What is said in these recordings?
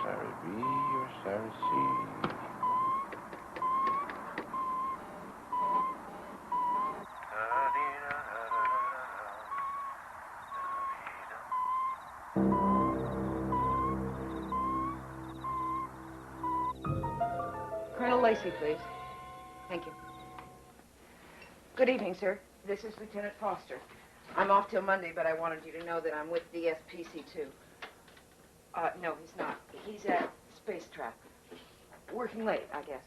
Sorry B or sorry C? Colonel Lacey, please. Thank you. Good evening, sir. This is Lieutenant Foster. I'm off till Monday, but I wanted you to know that I'm with DSPC-2. No, he's not. He's at Space Trap. Working late, I guess.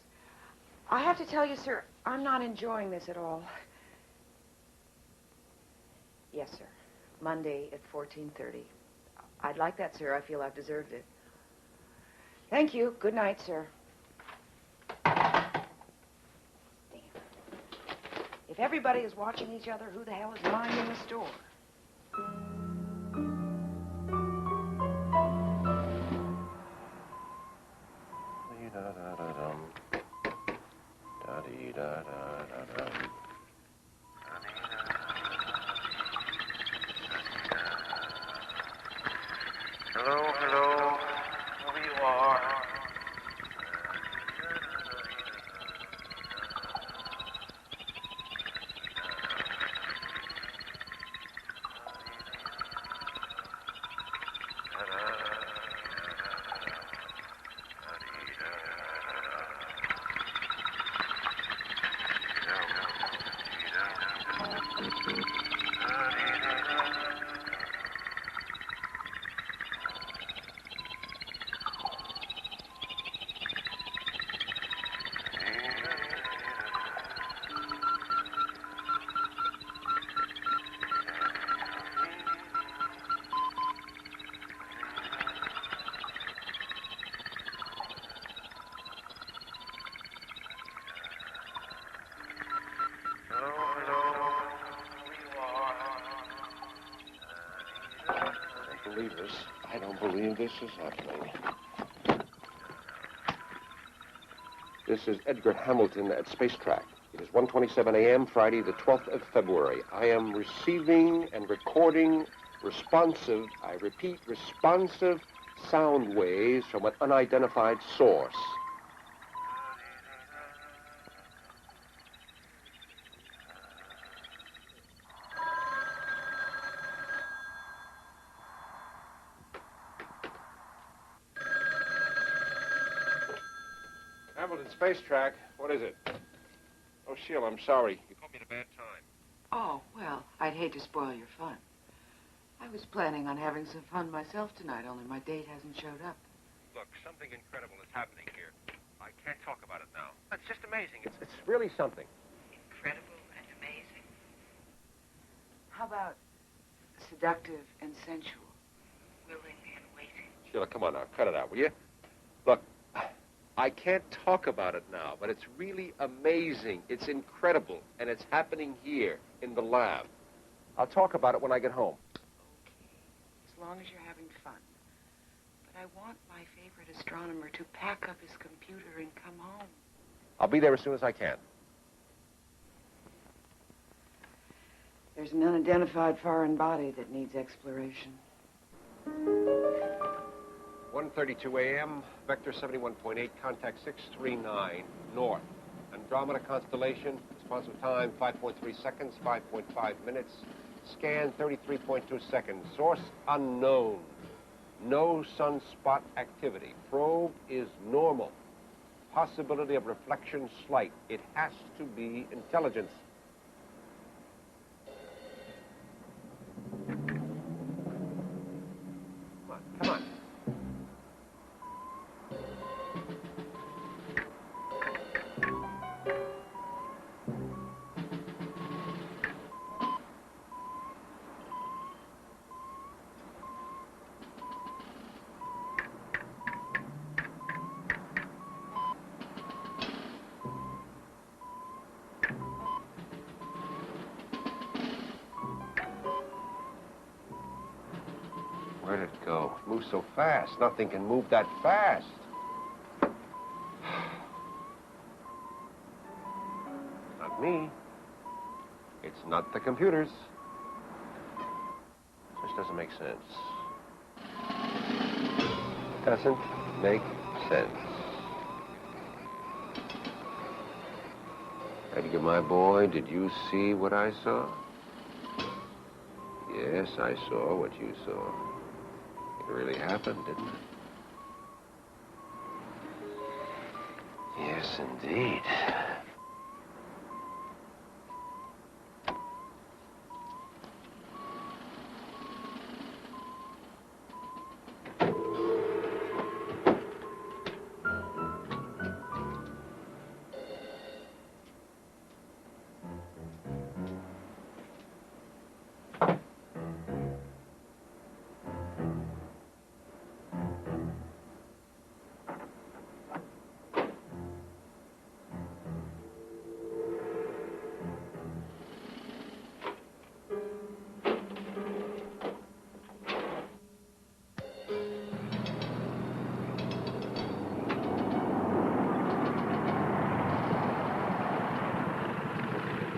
I have to tell you, sir, I'm not enjoying this at all. Yes, sir. Monday at 14:30. I'd like that, sir. I feel I've deserved it. Thank you. Good night, sir. If everybody is watching each other, who the hell is minding the store? Hello, hello. Whoever you are. I don't believe this is happening. This is Edgar Hamilton at Space Track. It is 1:27 a.m., Friday, the 12th of February. I am receiving and recording responsive, I repeat, responsive sound waves from an unidentified source. Hamilton Space Track, what is it? Oh, Sheila, I'm sorry. You called me at a bad time. Oh, well, I'd hate to spoil your fun. I was planning on having some fun myself tonight, only my date hasn't showed up. Look, something incredible is happening here. I can't talk about it now. It's just amazing. It's really something. Incredible and amazing. How about seductive and sensual? Willing and waiting. Sheila, come on now. Cut it out, will you? Look, I can't talk about it now, but it's really amazing. It's incredible, and it's happening here in the lab. I'll talk about it when I get home. Okay, as long as you're having fun. But I want my favorite astronomer to pack up his computer and come home. I'll be there as soon as I can. There's an unidentified foreign body that needs exploration. 1:32 a.m., vector 71.8, contact 639 north. Andromeda constellation, responsive time 5.3 seconds, 5.5 minutes. Scan 33.2 seconds. Source unknown. No sunspot activity. Probe is normal. Possibility of reflection slight. It has to be intelligence. Come on, come on. Where did it go? It moves so fast. Nothing can move that fast. Not me. It's not the computers. This doesn't make sense. It doesn't. make sense. Edgar, my boy, did you see what I saw? Yes, I saw what you saw. It really happened, didn't it? Yes, indeed.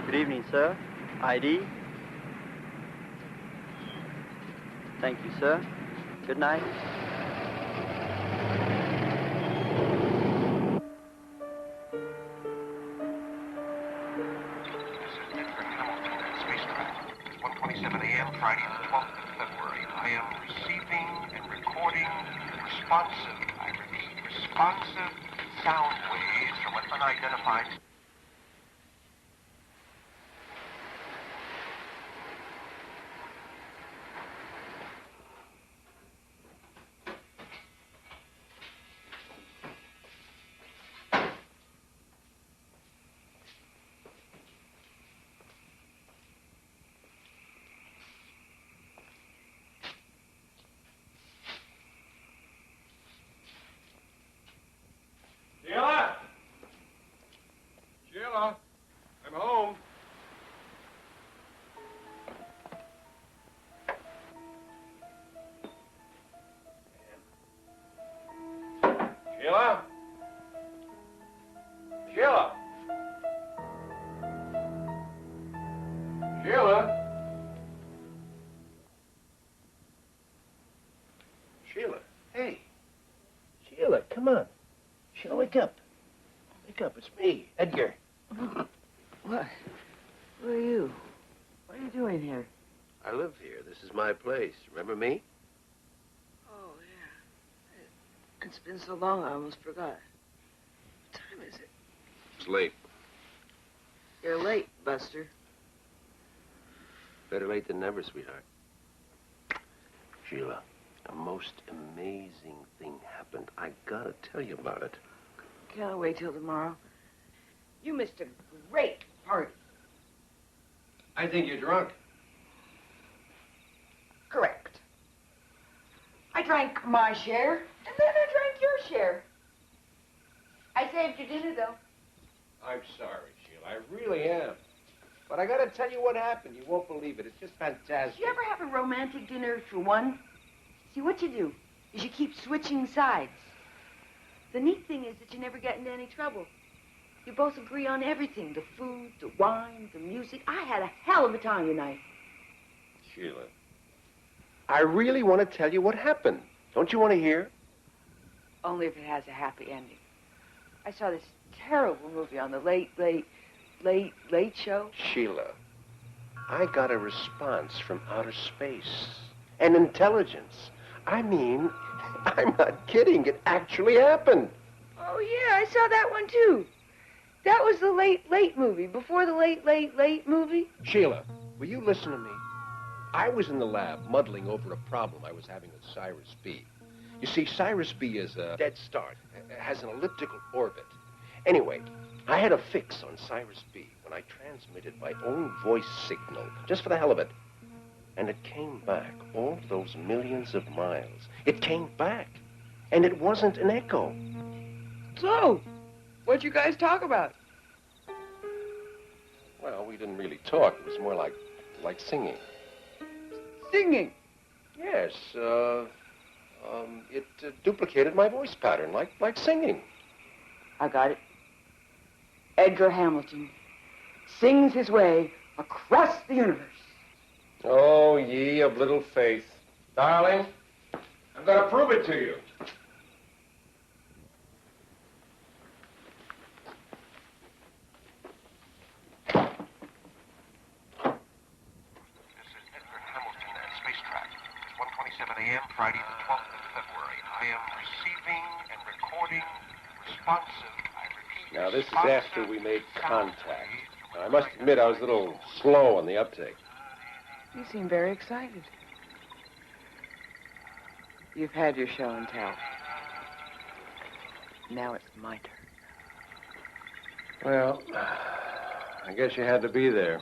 Good evening, sir. ID? Thank you, sir. Good night. It's 1:27 a.m., Friday the 12th of February. I am receiving and recording responsive, I repeat, responsive sound waves from an unidentified... Sheila! Sheila! I'm home. Sheila? Sheila? Sheila? Sheila, hey. Sheila, come on. Sheila, wake up. Wake up, it's me, Edgar. What? Who are you? What are you doing here? I live here. This is my place. Remember me? Oh, yeah. It's been so long, I almost forgot. What time is it? It's late. You're late, Buster. Better late than never, sweetheart. Sheila, a most amazing thing happened. I gotta tell you about it. Can't I wait till tomorrow? You missed a great party. I think you're drunk. Correct. I drank my share, and then I drank your share. I saved your dinner, though. I'm sorry, Sheila. I really am. But I gotta tell you what happened. You won't believe it. It's just fantastic. Did you ever have a romantic dinner for one? See, what you do is you keep switching sides. The neat thing is that you never get into any trouble. You both agree on everything. The food, the wine, the music. I had a hell of a time tonight. Sheila, I really want to tell you what happened. Don't you want to hear? Only if it has a happy ending. I saw this terrible movie on the late show. Sheila, I got a response from outer space. An intelligence. I mean, I'm not kidding. It actually happened. Oh, yeah, I saw that one, too. That was the late movie, before the late movie. Sheila, will you listen to me? I was in the lab muddling over a problem I was having with Cyrus B. You see, Cyrus B is a dead start, has an elliptical orbit. Anyway, I had a fix on Cyrus B when I transmitted my own voice signal, just for the hell of it. And it came back, all those millions of miles. It came back, and it wasn't an echo. So, what'd you guys talk about? Well, we didn't really talk. It was more like singing. Singing? Yes, it duplicated my voice pattern, like singing. I got it. Edgar Hamilton sings his way across the universe. Oh, ye of little faith. Darling, I'm going to prove it to you. a.m., Friday the 12th of February. I am receiving and recording responsive, I repeat. Now, this is after we made contact. Now, I must admit I was a little slow on the uptake. You seem very excited. You've had your show and tell. Now it's my turn. Well, I guess you had to be there.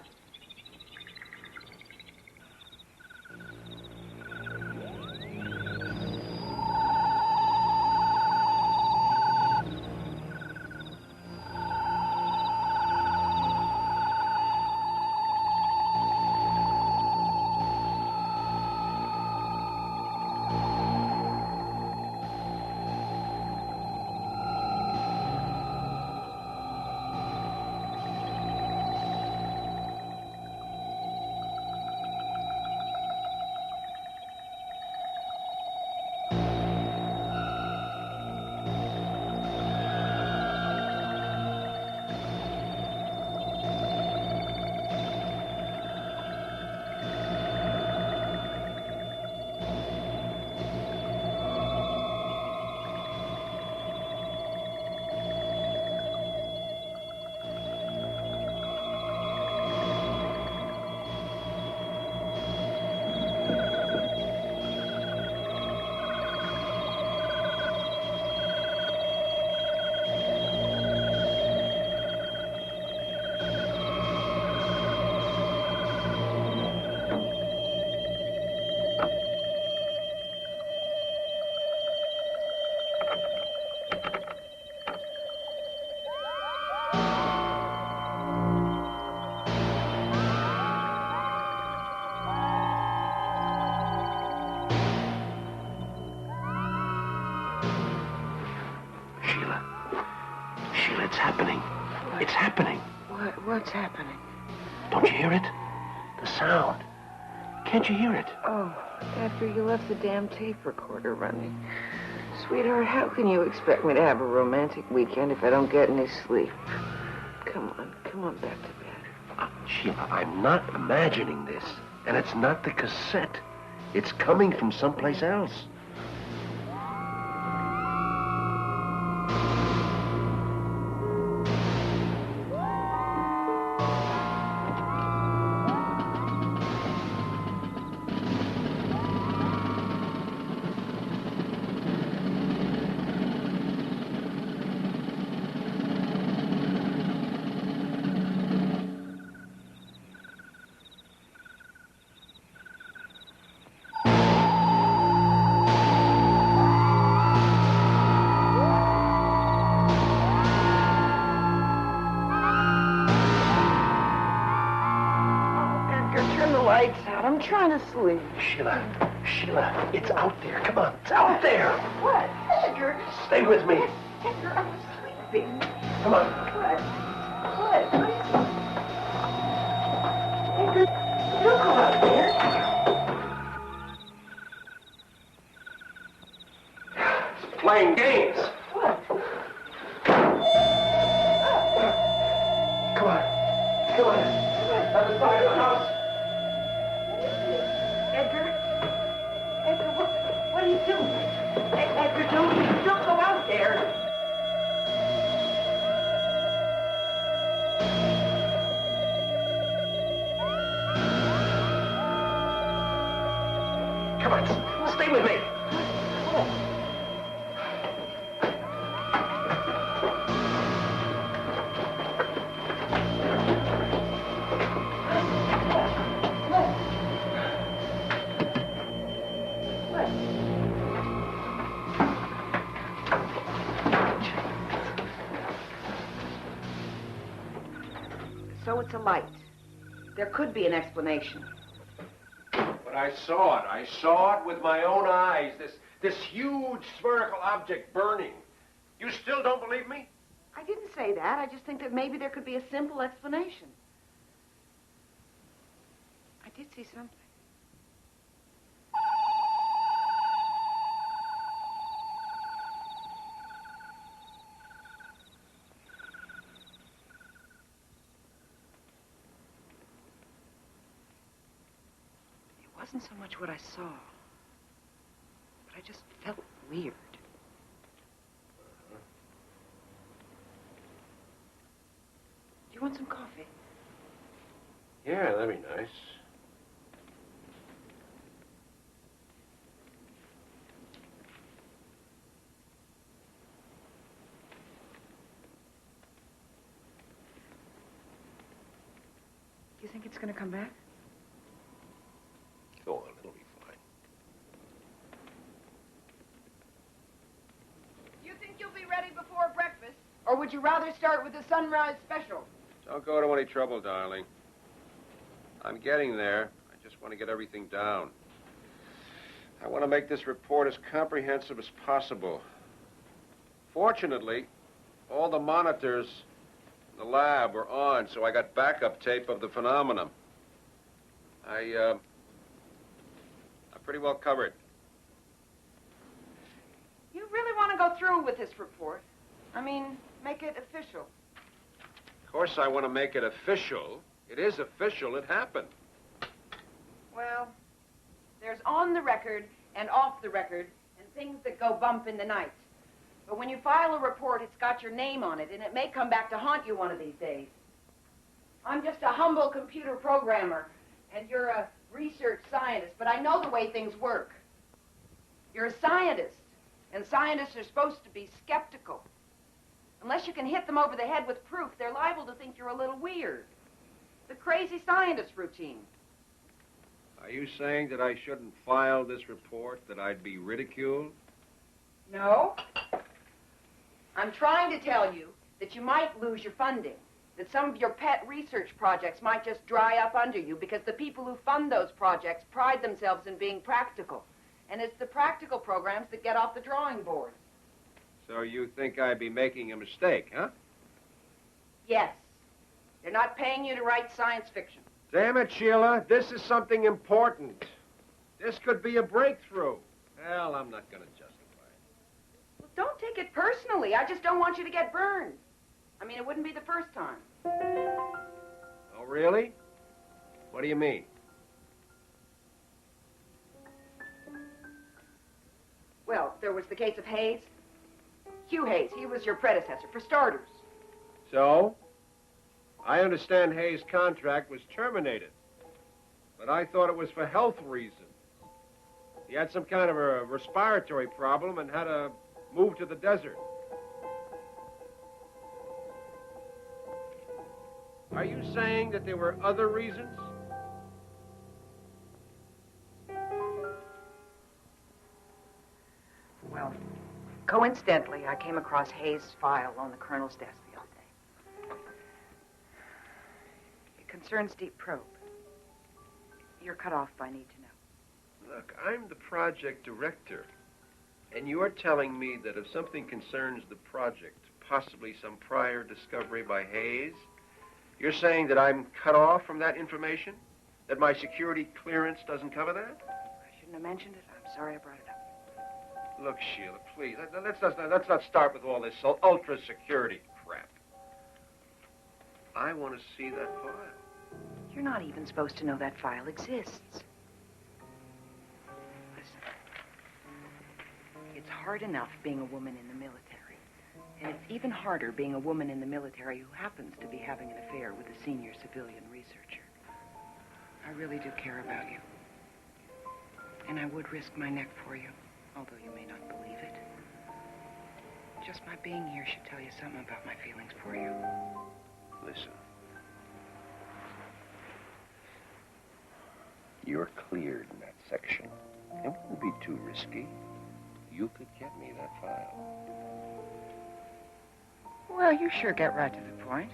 Sheila, it's happening. It's happening. What's happening? Don't you hear it? The sound. Can't you hear it? Oh, after you left the damn tape recorder running. Sweetheart, how can you expect me to have a romantic weekend if I don't get any sleep? Come on back to bed. Sheila, I'm not imagining this. And it's not the cassette. It's coming from someplace else. I'm trying to sleep. Sheila, it's out there. Come on, it's out there. What? Edgar? Stay with me. Edgar, I was sleeping. Come on. What? Edgar, don't go out there. It's playing games. What? Come on. On the side of the house. Edgar, what are you doing? Edgar, don't go out there. Come on, stay with me. So it's a light. There could be an explanation. But I saw it. I saw it with my own eyes. This huge spherical object burning. You still don't believe me? I didn't say that. I just think that maybe there could be a simple explanation. I did see something. It wasn't so much what I saw. weird. Do you want some coffee? Yeah, that'd be nice. You think it's going to come back? Go on, it'll be fine. You think you'll be ready before breakfast? Or would you rather start with the sunrise special? Don't go to any trouble, darling. I'm getting there. I just want to get everything down. I want to make this report as comprehensive as possible. Fortunately, all the monitors in the lab were on, so I got backup tape of the phenomenon. I'm pretty well covered. You really want to go through with this report? I mean, make it official. Of course I want to make it official. It is official. It happened. Well, there's on the record and off the record and things that go bump in the night. But when you file a report, it's got your name on it, and it may come back to haunt you one of these days. I'm just a humble computer programmer, and you're a research scientist, but I know the way things work. You're a scientist, and scientists are supposed to be skeptical. Unless you can hit them over the head with proof, they're liable to think you're a little weird. The crazy scientist routine. Are you saying that I shouldn't file this report, that I'd be ridiculed? No. I'm trying to tell you that you might lose your funding, that some of your pet research projects might just dry up under you because the people who fund those projects pride themselves in being practical. And it's the practical programs that get off the drawing board. So you think I'd be making a mistake, huh? Yes. They're not paying you to write science fiction. Damn it, Sheila. This is something important. This could be a breakthrough. Hell, I'm not going to justify it. Well, don't take it personally. I just don't want you to get burned. I mean, it wouldn't be the first time. Oh, really? What do you mean? Well, there was the case of Hayes. Hugh Hayes, he was your predecessor, for starters. So? I understand Hayes' contract was terminated. But I thought it was for health reasons. He had some kind of a respiratory problem and had to move to the desert. Are you saying that there were other reasons? Well, coincidentally, I came across Hayes' file on the colonel's desk the other day. It concerns Deep Probe. Your cutoff I need to know. Look, I'm the project director. And you're telling me that if something concerns the project, possibly some prior discovery by Hayes, you're saying that I'm cut off from that information? That my security clearance doesn't cover that? I shouldn't have mentioned it. I'm sorry I brought it up. Look, Sheila, please, let's not start with all this ultra-security crap. I want to see that file. You're not even supposed to know that file exists. Listen. It's hard enough being a woman in the military. And it's even harder being a woman in the military who happens to be having an affair with a senior civilian researcher. I really do care about you. And I would risk my neck for you, although you may not believe it. Just my being here should tell you something about my feelings for you. Listen. You're cleared in that section. It wouldn't be too risky. You could get me that file. Well, you sure get right to the point.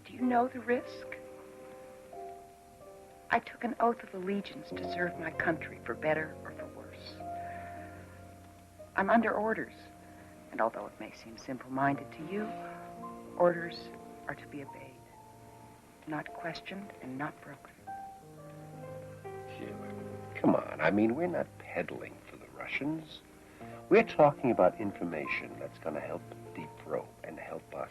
Do you know the risk? I took an oath of allegiance to serve my country for better or for worse. I'm under orders, and although it may seem simple-minded to you, orders are to be obeyed, not questioned and not broken. Sheila, come on. I mean, we're not peddling for the Russians. We're talking about information that's going to help Deep Probe and help us.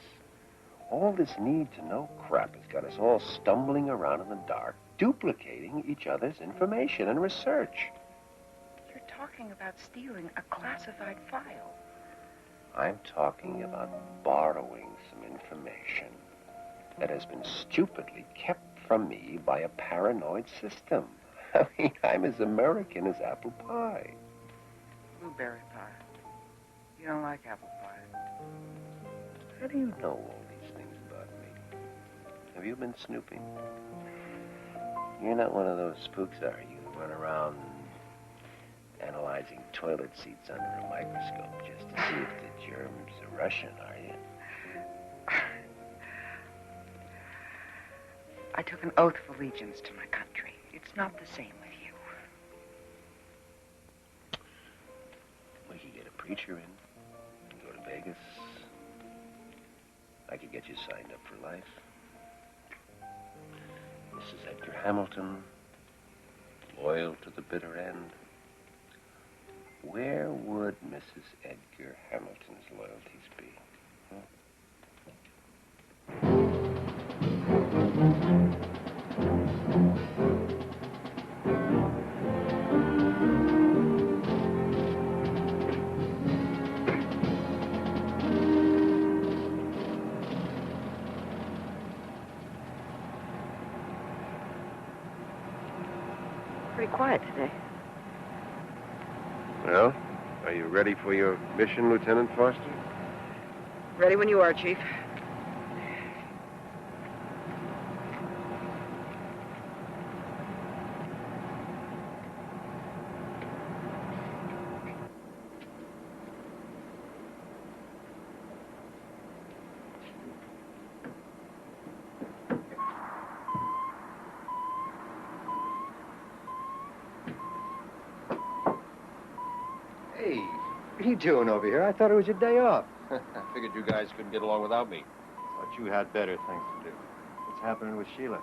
All this need-to-know crap has got us all stumbling around in the dark, duplicating each other's information and research. You're talking talking about stealing a classified file. I'm talking about borrowing some information that has been stupidly kept from me by a paranoid system. I mean, I'm as American as apple pie. Blueberry pie. You don't like apple pie. How do you know all these things about me? Have you been snooping? You're not one of those spooks, are you? Who run around analyzing toilet seats under a microscope just to see if the germs are Russian, are you? I took an oath of allegiance to my country. It's not the same with you. We could get a preacher in and go to Vegas. I could get you signed up for life. Mrs. Edgar Hamilton, loyal to the bitter end. Where would Mrs. Edgar Hamilton's loyalties be? Huh? Pretty quiet today. Well, are you ready for your mission, Lieutenant Foster? Ready when you are, Chief. Hey, what are you doing over here? I thought it was your day off. I figured you guys couldn't get along without me. Thought you had better things to do. What's happening with Sheila?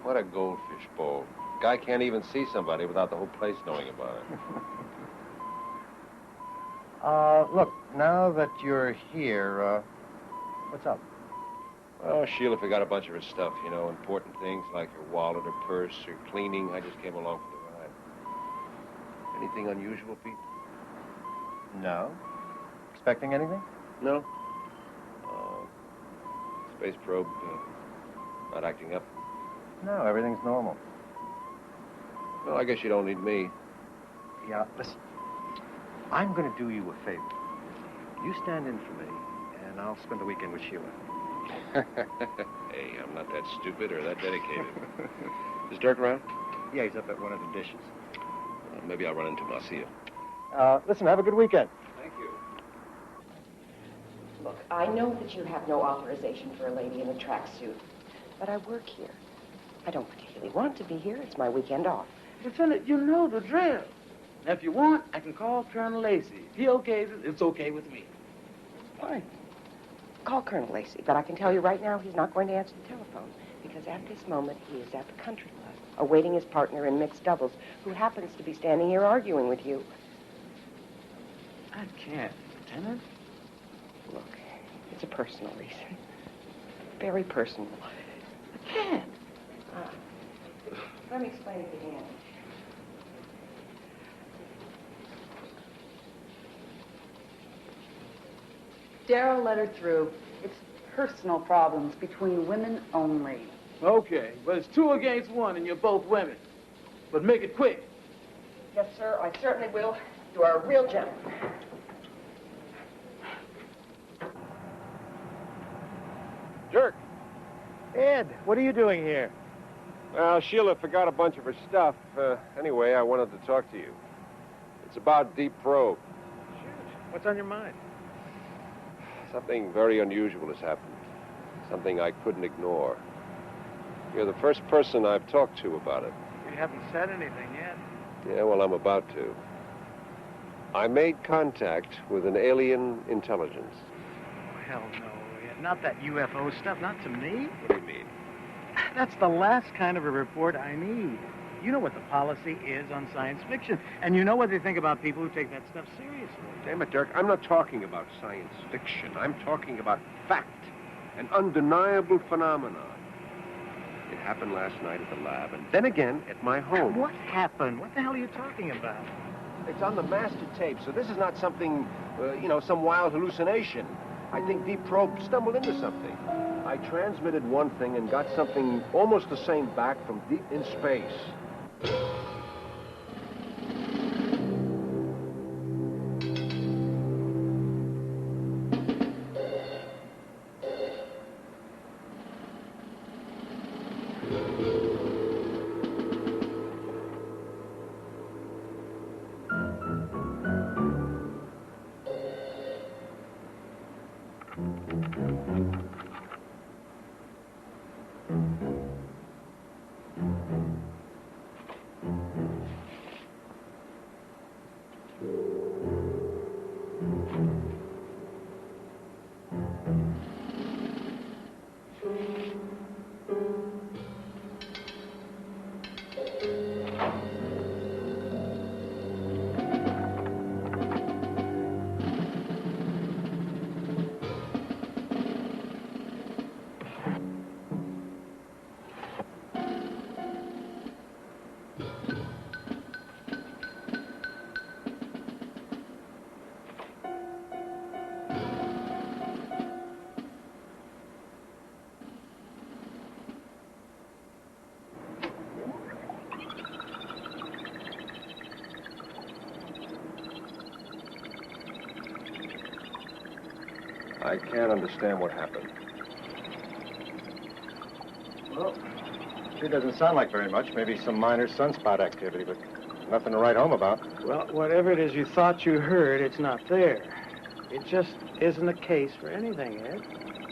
What a goldfish bowl. Guy can't even see somebody without the whole place knowing about it. Look, now that you're here, what's up? Well, Sheila forgot a bunch of her stuff, you know, important things like her wallet, her purse, her cleaning. I just came along for the ride. Anything unusual, Pete? No. Expecting anything? No. Space probe, not acting up. No, everything's normal. Well, I guess you don't need me. Yeah, listen. I'm going to do you a favor. You stand in for me, and I'll spend the weekend with Sheila. Hey, I'm not that stupid or that dedicated. Is Dirk around? Yeah, he's up at one of the dishes. Maybe I'll run into him. I'll see you. Listen, have a good weekend. Thank you. Look, I know that you have no authorization for a lady in a tracksuit, but I work here. I don't particularly want to be here. It's my weekend off. Lieutenant, you know the drill. Now, if you want, I can call Colonel Lacey. If he okays it, it's okay with me. Fine. Call Colonel Lacey, but I can tell you right now he's not going to answer the telephone because at this moment he is at the country club, awaiting his partner in mixed doubles, who happens to be standing here arguing with you. I can't, Lieutenant. Look, it's a personal reason. Very personal. I can't. Let me explain it again. Daryl let her through. It's personal problems between women only. Okay, but it's 2 against 1 and you're both women. But make it quick. Yes, sir, I certainly will. You are a real gentleman. Dirk. Ed, what are you doing here? Well, Sheila forgot a bunch of her stuff. Anyway, I wanted to talk to you. It's about Deep Probe. Shoot. What's on your mind? Something very unusual has happened. Something I couldn't ignore. You're the first person I've talked to about it. You haven't said anything yet. Yeah, well, I'm about to. I made contact with an alien intelligence. Oh, hell no. Not that UFO stuff, not to me. What do you mean? That's the last kind of a report I need. You know what the policy is on science fiction, and you know what they think about people who take that stuff seriously. Damn it, Dirk, I'm not talking about science fiction. I'm talking about fact, an undeniable phenomenon. It happened last night at the lab, and then again at my home. What happened? What the hell are you talking about? It's on the master tape, so this is not something, some wild hallucination. I think Deep Probe stumbled into something. I transmitted one thing and got something almost the same back from deep in space. I can't understand what happened. Well, it doesn't sound like very much. Maybe some minor sunspot activity, but nothing to write home about. Well, whatever it is you thought you heard, it's not there. It just isn't a case for anything, Ed.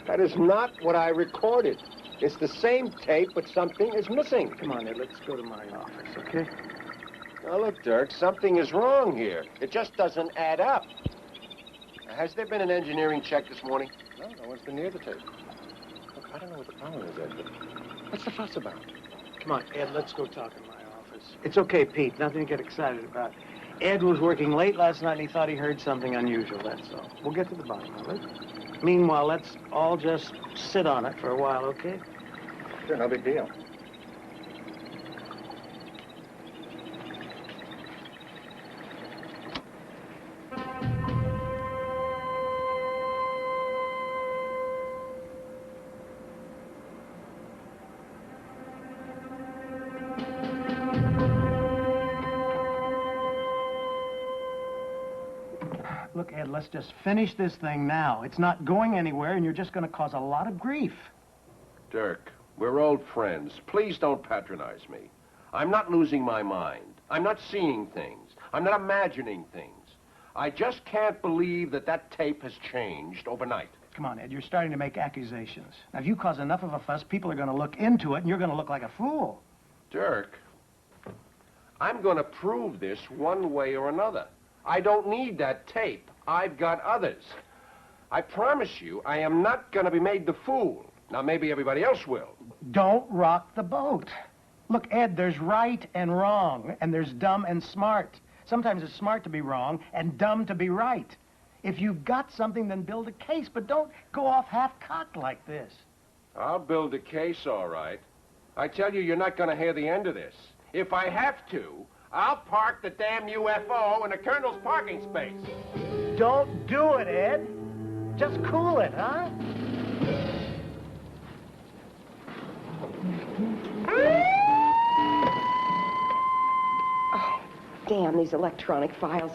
That is not what I recorded. It's the same tape, but something is missing. Come on, Ed, let's go to my office, okay? Now, look, Dirk, something is wrong here. It just doesn't add up. Has there been an engineering check this morning? No, no one's been near the tape. Look, I don't know what the problem is, Ed, but what's the fuss about? Come on, Ed, let's go talk in my office. It's okay, Pete. Nothing to get excited about. Ed was working late last night and he thought he heard something unusual, that's all. We'll get to the bottom of it. Meanwhile, let's all just sit on it for a while, okay? Sure, no big deal. Look, Ed, let's just finish this thing now. It's not going anywhere, and you're just going to cause a lot of grief. Dirk, we're old friends. Please don't patronize me. I'm not losing my mind. I'm not seeing things. I'm not imagining things. I just can't believe that tape has changed overnight. Come on, Ed, you're starting to make accusations. Now, if you cause enough of a fuss, people are going to look into it, and you're going to look like a fool. Dirk, I'm going to prove this one way or another. I don't need that tape. I've got others. I promise you, I am not going to be made the fool. Now, maybe everybody else will. Don't rock the boat. Look, Ed, there's right and wrong, and there's dumb and smart. Sometimes it's smart to be wrong and dumb to be right. If you've got something, then build a case, but don't go off half-cocked like this. I'll build a case, all right. I tell you, you're not going to hear the end of this. If I have to, I'll park the damn UFO in the Colonel's parking space. Don't do it, Ed. Just cool it, huh? Oh, damn, these electronic files.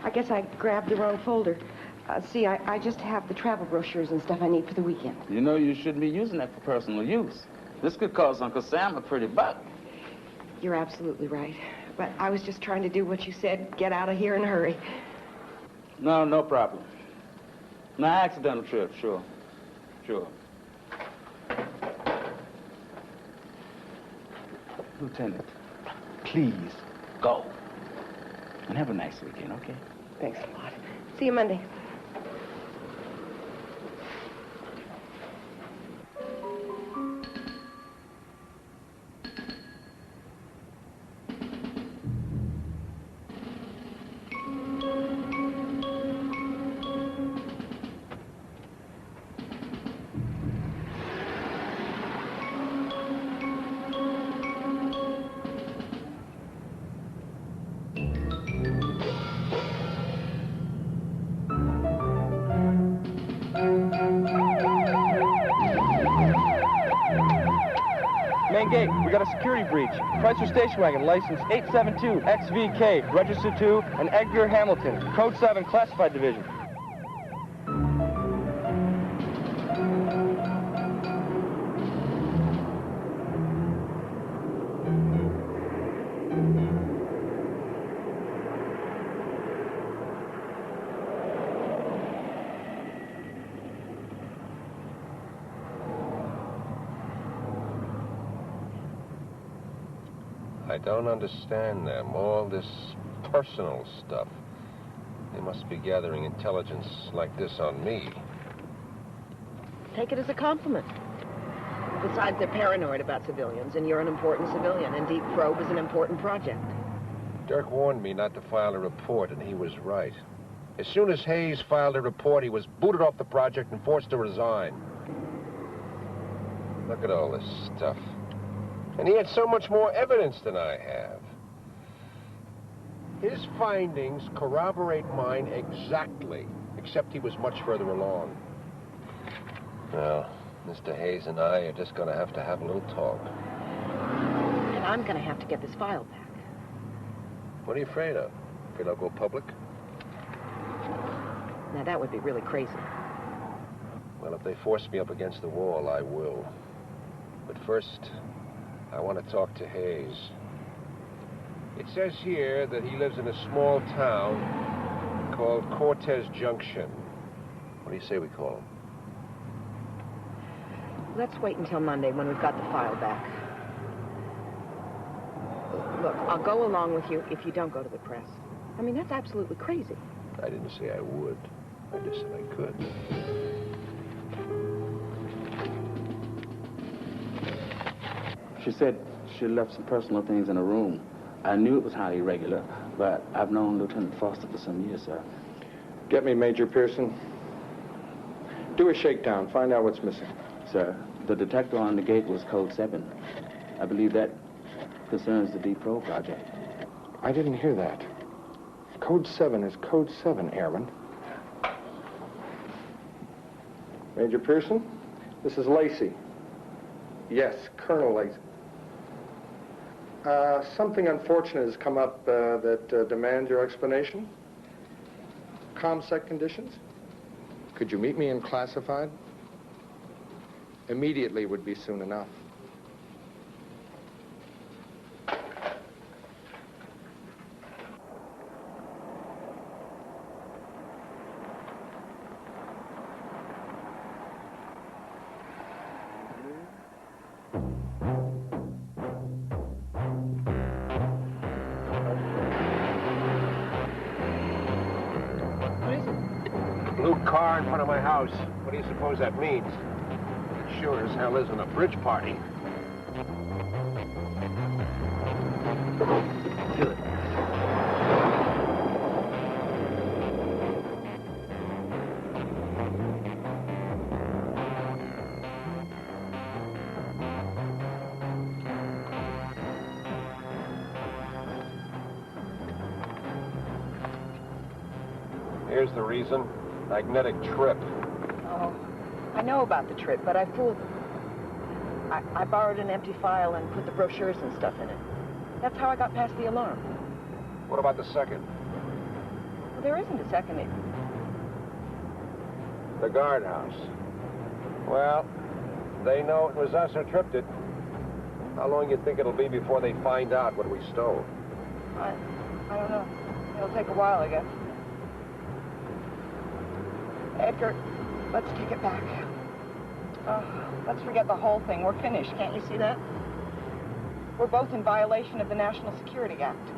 I guess I grabbed the wrong folder. See, I just have the travel brochures and stuff I need for the weekend. You know you shouldn't be using that for personal use. This could cost Uncle Sam a pretty buck. You're absolutely right. But I was just trying to do what you said, get out of here in a hurry. No, no problem. No, accidental trip, sure. Sure. Lieutenant, please go. And have a nice weekend, okay? Thanks a lot. See you Monday. main gate. We got a security breach. Chrysler station wagon, license 872XVK, registered to an Edgar Hamilton, code 7, classified division. I don't understand them. All this personal stuff. They must be gathering intelligence like this on me. Take it as a compliment. Besides, they're paranoid about civilians, and you're an important civilian, and Deep Probe is an important project. Dirk warned me not to file a report, and he was right. As soon as Hayes filed a report, he was booted off the project and forced to resign. Look at all this stuff. And he had so much more evidence than I have. His findings corroborate mine exactly, except he was much further along. Well, Mr. Hayes and I are just going to have a little talk. And I'm going to have to get this file back. What are you afraid of? Afraid I'll go public? Now, that would be really crazy. Well, if they force me up against the wall, I will. But first, I want to talk to Hayes. It says here that he lives in a small town called Cortez Junction. What do you say we call him? Let's wait until Monday when we've got the file back. Look, I'll go along with you if you don't go to the press. I mean, that's absolutely crazy. I didn't say I would. I just said I could. She said she left some personal things in her room. I knew it was highly irregular, but I've known Lieutenant Foster for some years, sir. Get me Major Pearson. Do a shakedown. Find out what's missing. Sir, the detector on the gate was code 7. I believe that concerns the Deep Probe project. I didn't hear that. Code 7 is code 7, Airman. Major Pearson, this is Lacey. Yes, Colonel Lacey. Something unfortunate has come up that demands your explanation. ComSec conditions? Could you meet me in classified? Immediately would be soon enough. Car in front of my house. What do you suppose that means? It sure as hell isn't a bridge party. Good. Here's the reason. Magnetic trip. Oh, I know about the trip, but I fooled them. I borrowed an empty file and put the brochures and stuff in it. That's how I got past the alarm. What about the second? Well, there isn't a second. The guardhouse. Well, they know it was us who tripped it. How long you think it'll be before they find out what we stole? I don't know. It'll take a while, I guess. Edgar, let's take it back. Let's forget the whole thing. We're finished. Can't you see that? We're both in violation of the National Security Act.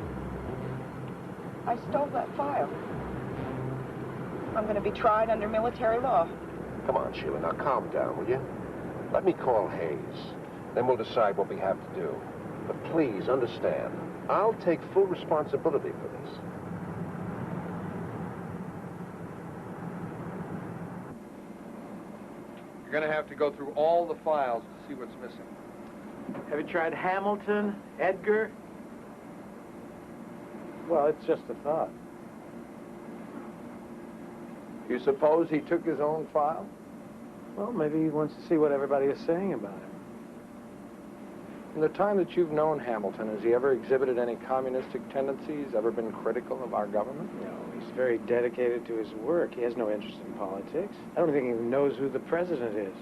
I stole that file. I'm going to be tried under military law. Come on, Sheila, now calm down, will you? Let me call Hayes. Then we'll decide what we have to do. But please understand, I'll take full responsibility for this. You're going to have to go through all the files to see what's missing. Have you tried Hamilton, Edgar? Well, it's just a thought. You suppose he took his own file? Well, maybe he wants to see what everybody is saying about it. In the time that you've known Hamilton, has he ever exhibited any communistic tendencies, ever been critical of our government? No, he's very dedicated to his work. He has no interest in politics. I don't think he even knows who the president is.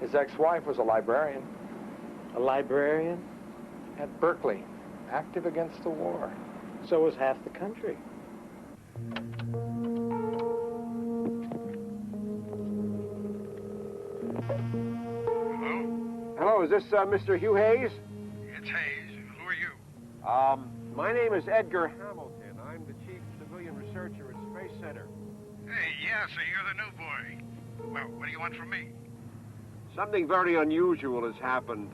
His ex-wife was a librarian. A librarian? At Berkeley, active against the war. So was half the country. Hello, is this Mr. Hugh Hayes? It's Hayes. Who are you? My name is Edgar Hamilton. I'm the chief civilian researcher at Space Center. Hey, yeah, so you're the new boy. Well, what do you want from me? Something very unusual has happened.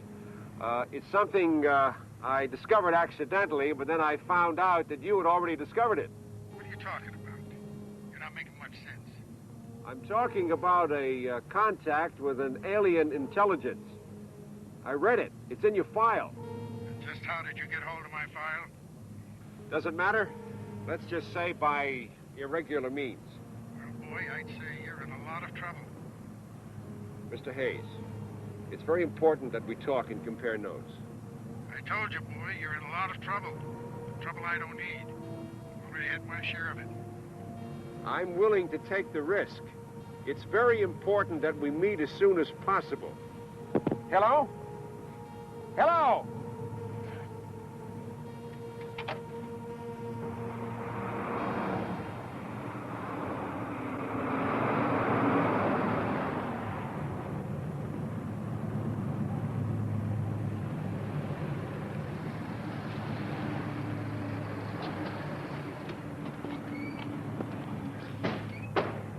It's something I discovered accidentally, but then I found out that you had already discovered it. What are you talking about? You're not making much sense. I'm talking about a contact with an alien intelligence. I read it. It's in your file. Just how did you get hold of my file? Doesn't matter. Let's just say by irregular means. Well, boy, I'd say you're in a lot of trouble. Mr. Hayes, it's very important that we talk and compare notes. I told you, boy, you're in a lot of trouble. Trouble I don't need. Already had my share of it. I'm willing to take the risk. It's very important that we meet as soon as possible. Hello? Hello?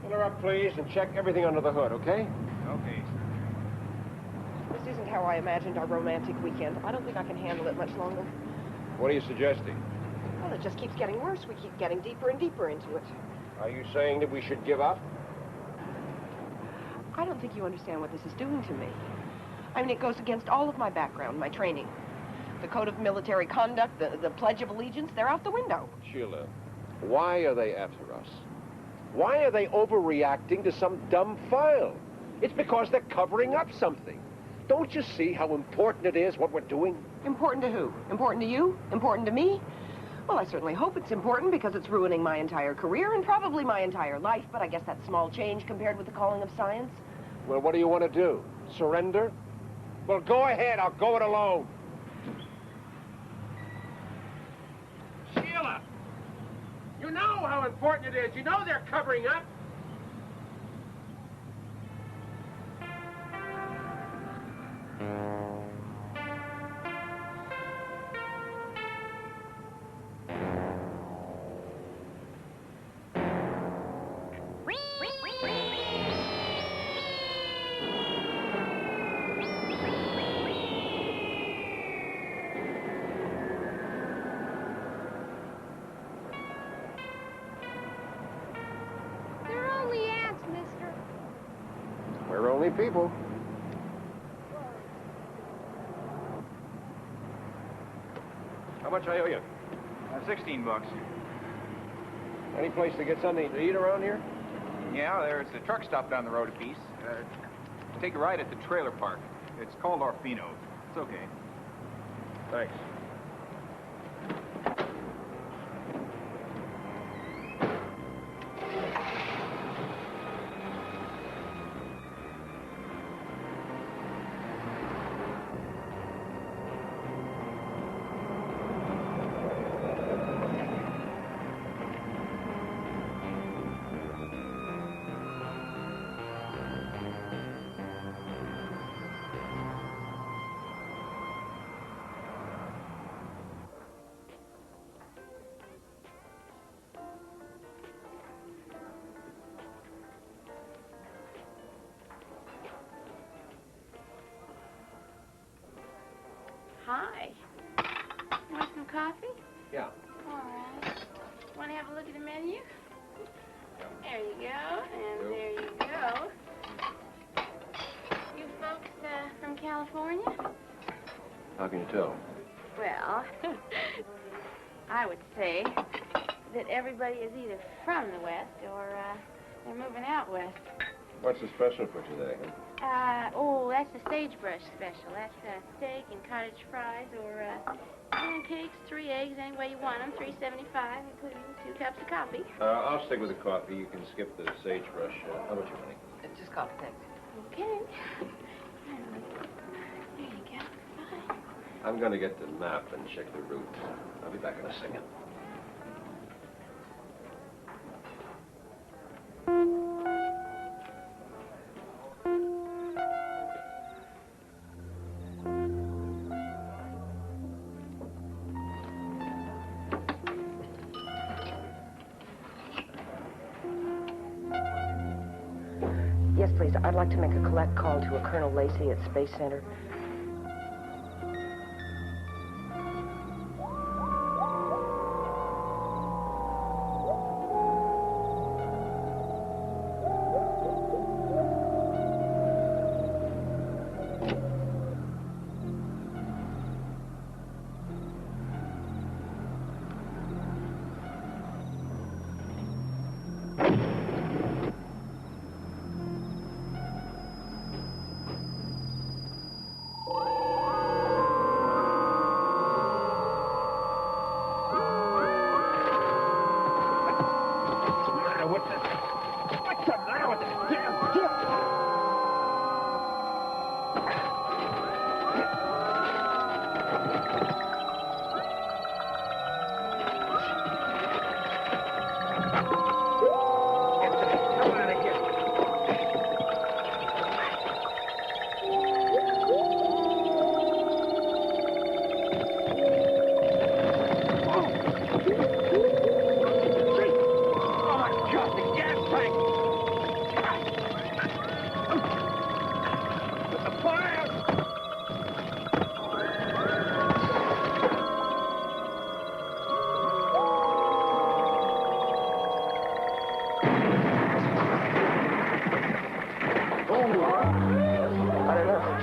Fill her up, please, and check everything under the hood, okay? Okay. This isn't how I imagined our romantic weekend. I don't think I can handle it much longer. What are you suggesting? Well, it just keeps getting worse. We keep getting deeper and deeper into it. Are you saying that we should give up? I don't think you understand what this is doing to me. I mean, it goes against all of my background, my training. The code of military conduct, the Pledge of Allegiance, they're out the window. Sheila, why are they after us? Why are they overreacting to some dumb file? It's because they're covering up something. Don't you see how important it is what we're doing? Important to who? Important to you? Important to me? Well, I certainly hope it's important because it's ruining my entire career and probably my entire life, but I guess that's small change compared with the calling of science. Well, what do you want to do? Surrender? Well, go ahead. I'll go it alone. Sheila! You know how important it is. You know they're covering up. They're only ants, mister. We're only people. How much I owe you? 16 bucks. Any place to get something to eat around here? Yeah, there's a truck stop down the road a piece. Take a ride at the trailer park. It's called Orfino. It's okay. Thanks. Hi. Want some coffee? Yeah. All right. Want to have a look at the menu? There you go, and there you go. You folks from California? How can you tell? Well, I would say that everybody is either from the West or they're moving out West. What's the special for today? Oh, that's the sagebrush special. That's steak and cottage fries or pancakes, 3 eggs, any way you want them, $3.75, including 2 cups of coffee. I'll stick with the coffee. You can skip the sagebrush. How much you money? Just coffee, thanks. Okay. There you go. Bye. I'm going to get the map and check the route. I'll be back in a second. Yes, please. I'd like to make a collect call to a Colonel Lacey at Space Center.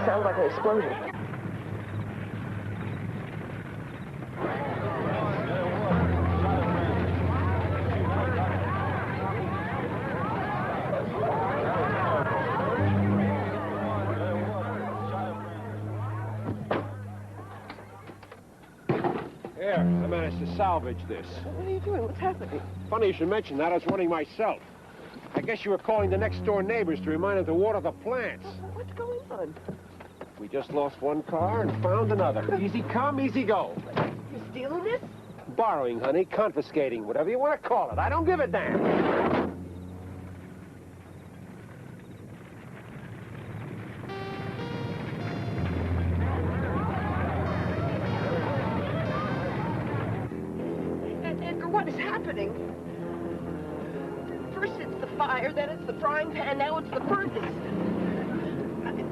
Sounds like an explosion. Here, I managed to salvage this. What are you doing? What's happening? Funny you should mention that. I was running myself. I guess you were calling the next-door neighbors to remind them to water the plants. What's going on? We just lost one car and found another. Easy come, easy go. You stealing this? Borrowing, honey, confiscating, whatever you want to call it. I don't give a damn. Edgar, what is happening? First it's the fire, then it's the frying pan, now it's the furnace.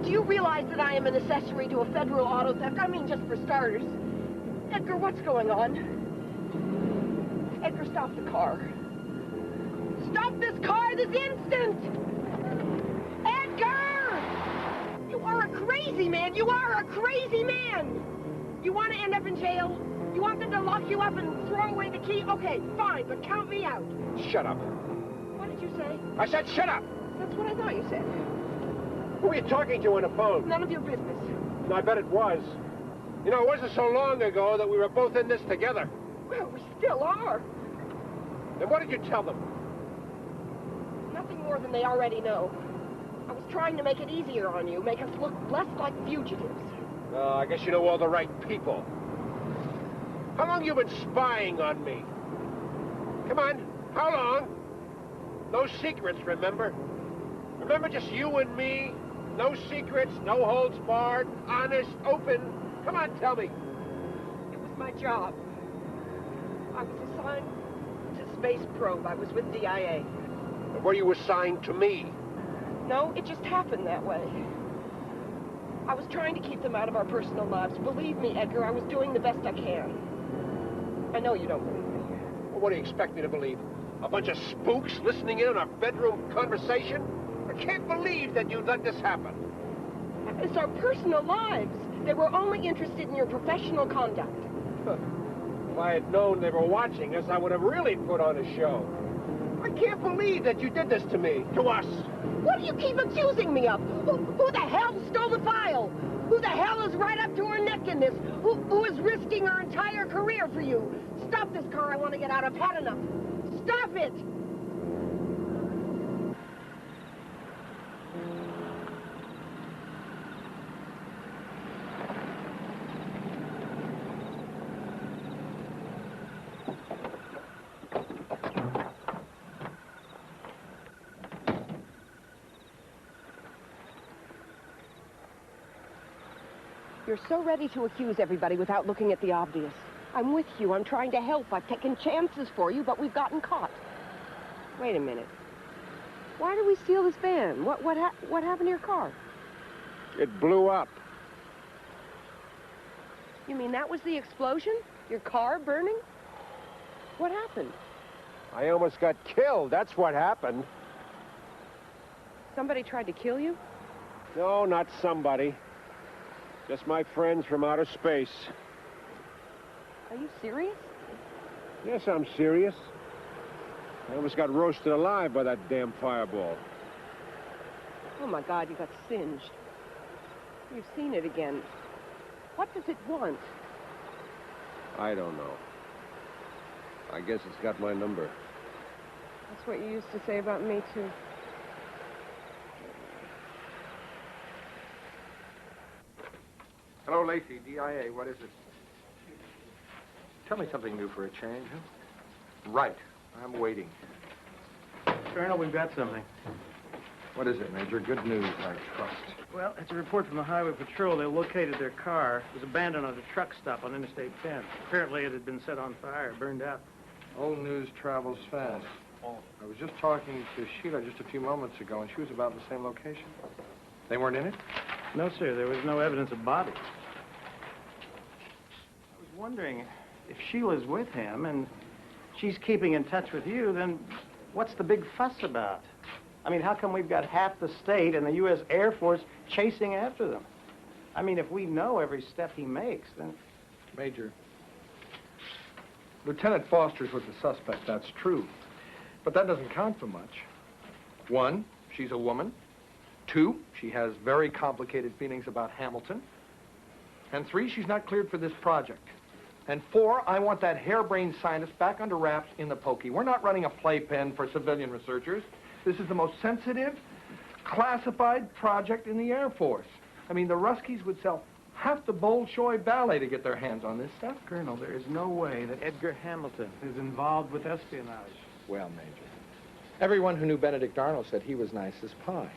Do you realize that I am an accessory to a federal auto theft? I mean, just for starters. Edgar, what's going on? Edgar, stop the car. Stop this car this instant! Edgar! You are a crazy man! You are a crazy man! You want to end up in jail? You want them to lock you up and throw away the key? Okay, fine, but count me out. Shut up. What did you say? I said shut up! That's what I thought you said. Who are you talking to on the phone? None of your business. I bet it was. You know, it wasn't so long ago that we were both in this together. Well, we still are. Then what did you tell them? Nothing more than they already know. I was trying to make it easier on you, make us look less like fugitives. I guess you know all the right people. How long you been spying on me? Come on, how long? No secrets, remember? Remember, just you and me? No secrets, no holds barred, honest, open. Come on, tell me. It was my job. I was assigned to Space Probe. I was with DIA. But were you assigned to me? No, it just happened that way. I was trying to keep them out of our personal lives. Believe me, Edgar, I was doing the best I can. I know you don't believe me. Well, what do you expect me to believe? A bunch of spooks listening in on our bedroom conversation? I can't believe that you'd let this happen. It's our personal lives. They were only interested in your professional conduct. If I had known they were watching us, I would have really put on a show. I can't believe that you did this to me, to us. What do you keep accusing me of? Who the hell stole the file? Who the hell is right up to her neck in this? Who is risking her entire career for you? Stop this car. I want to get out. I've had enough. Stop it! You're so ready to accuse everybody without looking at the obvious. I'm with you. I'm trying to help. I've taken chances for you, but we've gotten caught. Wait a minute. Why did we steal this van? What happened to your car? It blew up. You mean that was the explosion? Your car burning? What happened? I almost got killed. That's what happened. Somebody tried to kill you? No, not somebody. Just my friends from outer space. Are you serious? Yes, I'm serious. I almost got roasted alive by that damn fireball. Oh, my God, you got singed. You've seen it again. What does it want? I don't know. I guess it's got my number. That's what you used to say about me, too. Hello, Lacey, DIA. What is it? Tell me something new for a change, huh? Right. I'm waiting. Colonel, we've got something. What is it, Major? Good news, I trust. Well, it's a report from the Highway Patrol. They located their car. It was abandoned at a truck stop on Interstate 10. Apparently, it had been set on fire, burned out. Old news travels fast. I was just talking to Sheila just a few moments ago, and she was about in the same location. They weren't in it? No, sir. There was no evidence of bodies. I was wondering, if Sheila's with him and she's keeping in touch with you, then what's the big fuss about? I mean, how come we've got half the state and the U.S. Air Force chasing after them? I mean, if we know every step he makes, then... Major, Lieutenant Foster's with the suspect, that's true. But that doesn't count for much. 1, she's a woman. 2, she has very complicated feelings about Hamilton. And 3, she's not cleared for this project. And 4, I want that harebrained scientist back under wraps in the pokey. We're not running a playpen for civilian researchers. This is the most sensitive, classified project in the Air Force. I mean, the Ruskies would sell half the Bolshoi Ballet to get their hands on this stuff. Colonel, there is no way that Edgar Hamilton is involved with espionage. Well, Major, everyone who knew Benedict Arnold said he was nice as pie.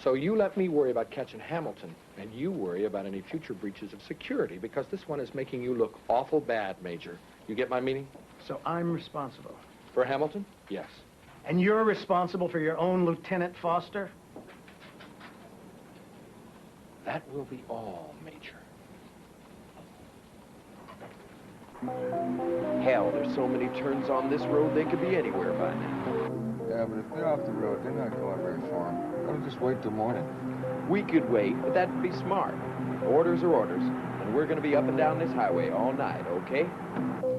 So you let me worry about catching Hamilton, and you worry about any future breaches of security, because this one is making you look awful bad, Major. You get my meaning? So I'm responsible. For Hamilton? Yes. And you're responsible for your own Lieutenant Foster? That will be all, Major. Hell, there's so many turns on this road, they could be anywhere by now. Yeah, but if they're off the road, they're not going very far. I'll just wait till morning. We could wait, but that'd be smart. Orders are orders, and we're gonna be up and down this highway all night, okay?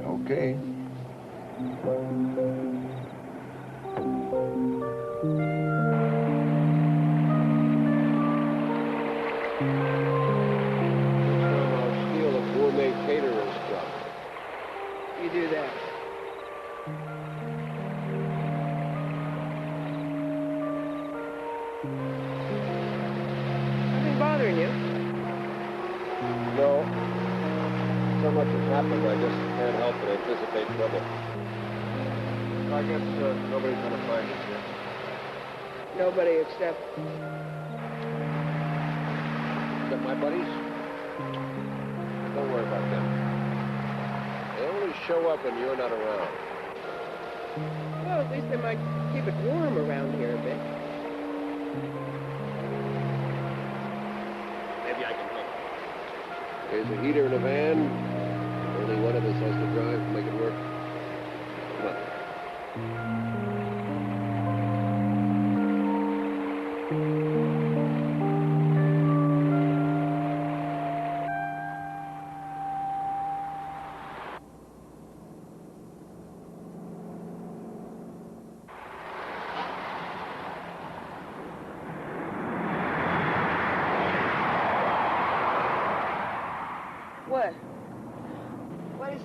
Okay. I'll steal a gourmet caterer's truck. You do that. Nothing bothering you? No. So much has happened, I just can't help but anticipate trouble. I guess nobody's gonna find us here. Nobody except... Except my buddies? Don't worry about them. They only show up when you're not around. Well, at least they might keep it warm around here a bit. Maybe I can help. There's a heater in a van. Only one of us has to drive to make it work. Come on.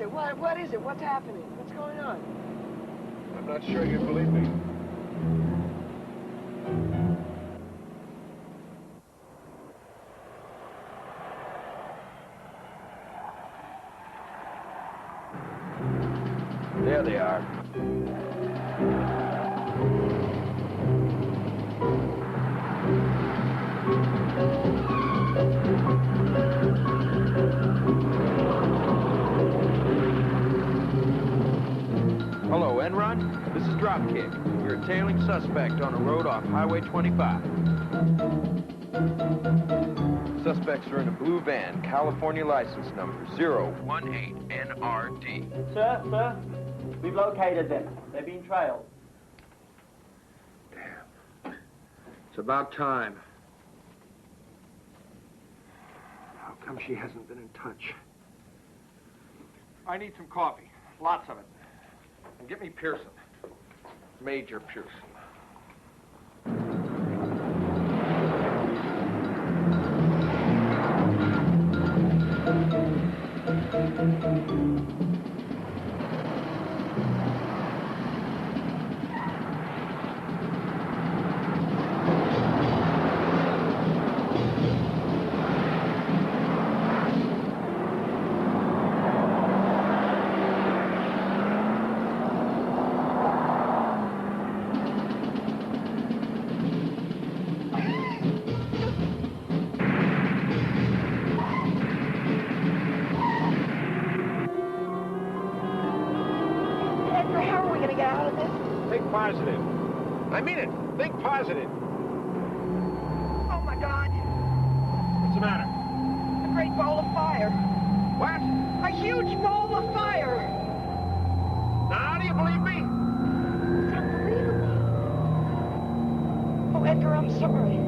it? What is it? What's happening? What's going on? I'm not sure you believe me. There they are. Hello, Enron. This is Dropkick. You're a tailing suspect on a road off Highway 25. Suspects are in a blue van, California license number 018NRD. Sir, we've located them. They're being trailed. It's about time. How come she hasn't been in touch? I need some coffee. Lots of it. And get me Pearson. Major Pearson. Think positive. I mean it. Think positive. Oh, my God. What's the matter? A great ball of fire. What? A huge ball of fire. Now, do you believe me? It's unbelievable. Oh, Edgar, I'm sorry.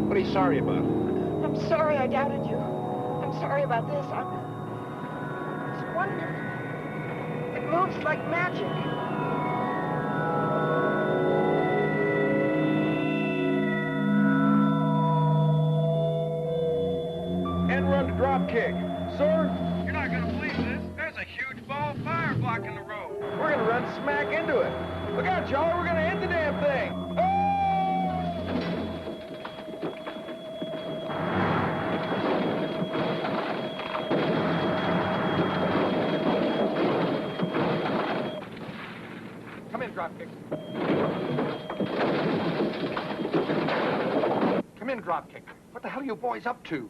What are you sorry about? I'm sorry I doubted you. I'm sorry about this. It's wonderful. It moves like magic. Enron to Dropkick. Sir? You're not gonna believe this. There's a huge ball of fire blocking the road. We're gonna run smack into it. Look out, y'all. We're gonna end the damn thing. Come in, Dropkick. Come in, Dropkick. What the hell are you boys up to?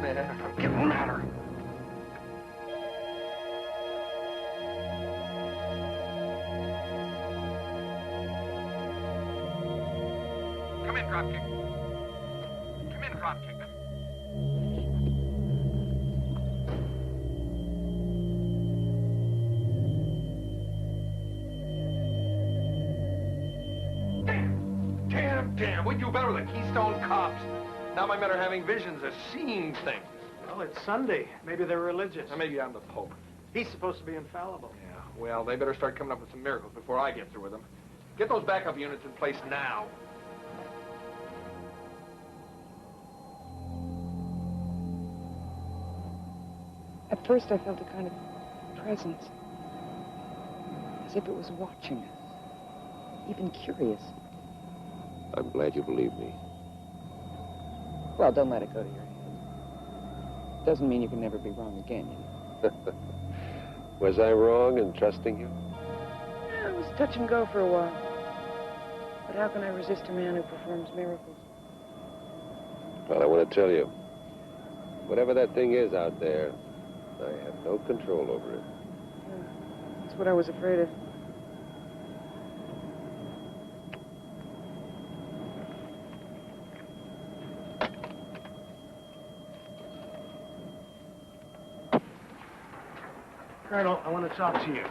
Man, I'm getting madder. Come in, Dropkick. Come in, Dropkick. Damn. We do better with the Keystone Cops. Now my men are having visions of seeing things. Well, it's Sunday. Maybe they're religious. Or maybe I'm the Pope. He's supposed to be infallible. Yeah, well, they better start coming up with some miracles before I get through with them. Get those backup units in place now. At first, I felt a kind of presence, as if it was watching us, even curious. I'm glad you believe me. Well, don't let it go to your head. Doesn't mean you can never be wrong again, you know. Was I wrong in trusting you? Yeah, it was touch and go for a while. But how can I resist a man who performs miracles? Well, I want to tell you, whatever that thing is out there, I have no control over it. Yeah, that's what I was afraid of. Colonel, I want to talk to you.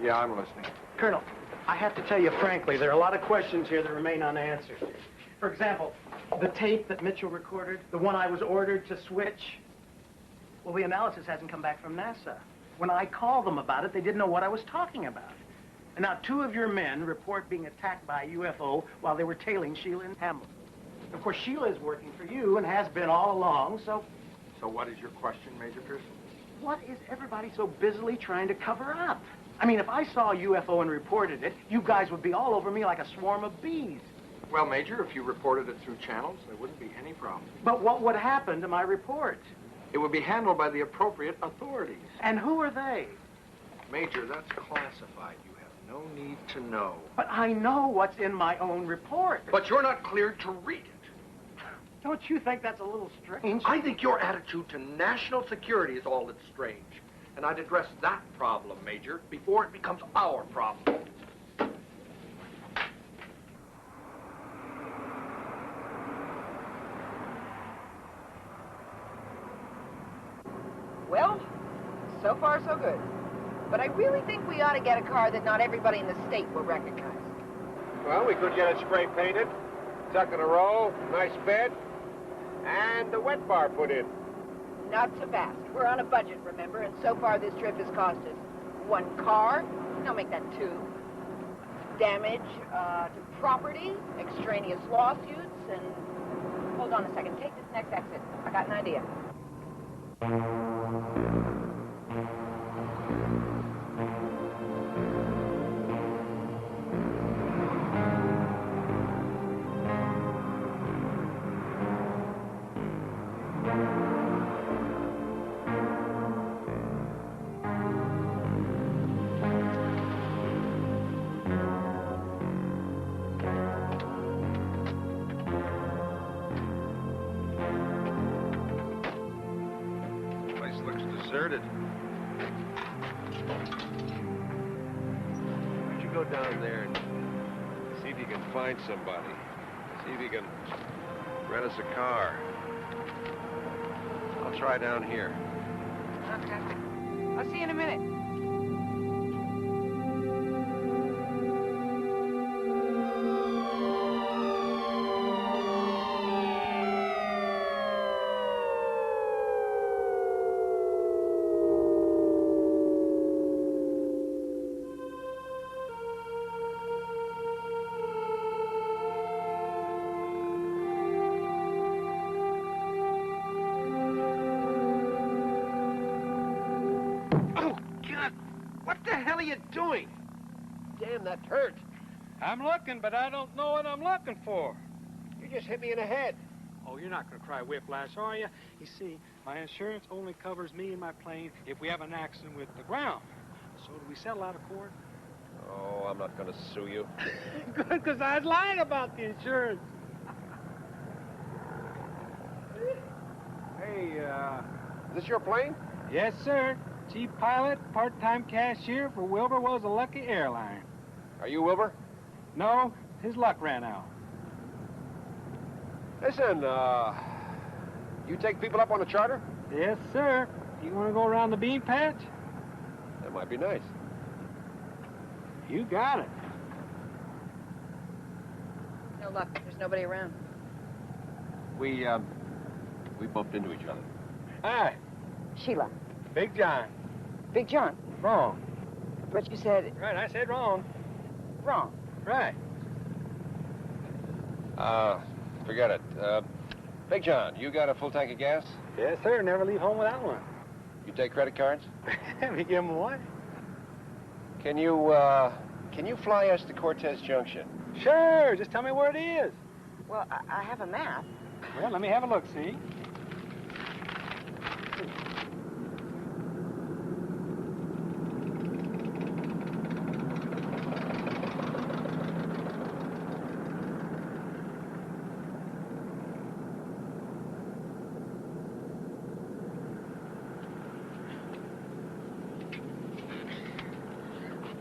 Yeah, I'm listening. Colonel, I have to tell you frankly, there are a lot of questions here that remain unanswered. For example, The tape that Mitchell recorded, the one I was ordered to switch, well, the analysis hasn't come back from NASA. When I called them about it, they didn't know what I was talking about. And now 2 of your men report being attacked by a UFO while they were tailing Sheila and Hamilton. Of course, Sheila is working for you and has been all along, so... So what is your question, Major Pearson? What is everybody so busily trying to cover up? I mean, if I saw a UFO and reported it, you guys would be all over me like a swarm of bees. Well, Major, if you reported it through channels, there wouldn't be any problem. But what would happen to my report? It would be handled by the appropriate authorities. And who are they? Major, that's classified. You have no need to know. But I know what's in my own report. But you're not cleared to read it. Don't you think that's a little strange? I think your attitude to national security is all that's strange. And I'd address that problem, Major, before it becomes our problem. Well, so far so good. But I really think we ought to get a car that not everybody in the state will recognize. Well, we could get it spray painted, tuck in a row, nice bed, and the wet bar put in. Not so fast. We're on a budget, remember? And so far this trip has cost us 1 car. Now make that 2. Damage to property, extraneous lawsuits, and... Hold on a second. Take this next exit. I got an idea. Deserted. Why don't you go down there and see if you can find somebody? See if you can rent us a car. I'll try down here. Okay. I'll see you in a minute. Doing? Damn, that hurt. I'm looking, but I don't know what I'm looking for. You just hit me in the head. Oh, you're not going to cry whiplash, are you? You see, my insurance only covers me and my plane if we have an accident with the ground. So do we settle out of court? Oh, I'm not going to sue you. Good, because I was lying about the insurance. Hey, Is this your plane? Yes, sir. Chief pilot, part-time cashier for Wilbur Was a Lucky Airline. Are you Wilbur? No, his luck ran out. Listen, you take people up on a charter? Yes, sir. You want to go around the bean patch? That might be nice. You got it. No luck. There's nobody around. We bumped into each other. Hi. Sheila. Big John. Big John. Wrong. But you said... Right, I said wrong. Wrong. Right. Forget it. Big John, you got a full tank of gas? Yes, sir. Never leave home without one. You take credit cards? Let me give him away. Can you fly us to Cortez Junction? Sure. Just tell me where it is. Well, I have a map. Well, let me have a look, see?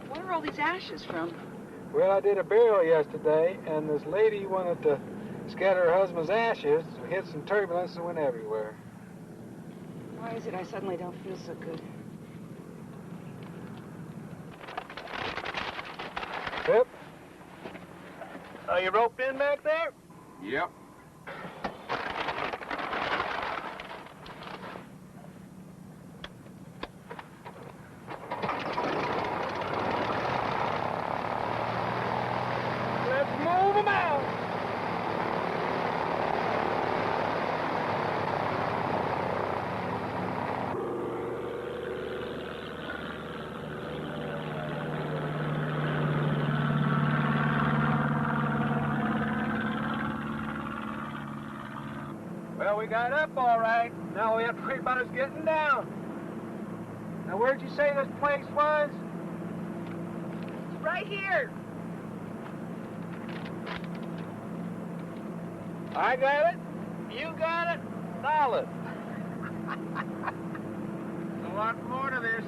Where are all these ashes from? Well, I did a burial yesterday, and this lady wanted to scatter her husband's ashes, hit some turbulence, and went everywhere. Why is it I suddenly don't feel so good? Yep. Are you roped in back there? Yep. Move them out. Well, we got up all right. Now we have to worry about us getting down. Now, where'd you say this place was? Right here. I got it. You got it. Solid. There's a lot more to this.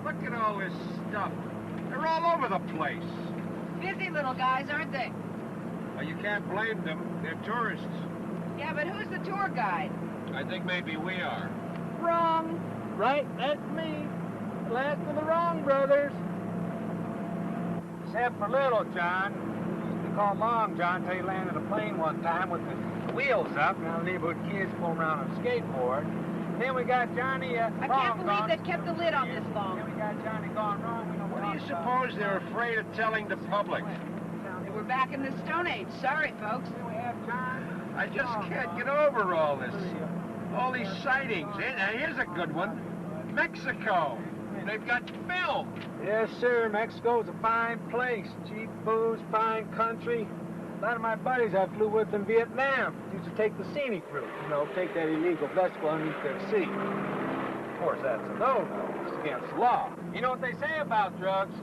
Look at all this stuff. They're all over the place. Busy little guys, aren't they? Well, you can't blame them. They're tourists. Yeah, but who's the tour guide? I think maybe we are. Wrong. Right, that's me. Last of the Wrong Brothers. Except for Little John. Used to be called Long John till he landed a plane one time with the wheels up. Now the neighborhood kids pull around on a skateboard. Then we got Johnny I can't believe they kept the lid on this long. Then we got Johnny gone wrong. We know What do you suppose they're afraid of telling the public? We're back in the Stone Age. Sorry, folks. Then we have John. I just can't get over all this. All these sightings. Here's a good one. Mexico. They've got film. Yes, sir. Mexico's a fine place. Cheap booze, fine country. A lot of my buddies I flew with in Vietnam used to take the scenic route. You know, take that illegal vessel underneath their sea. Of course, that's a no-no. It's against the law. You know what they say about drugs?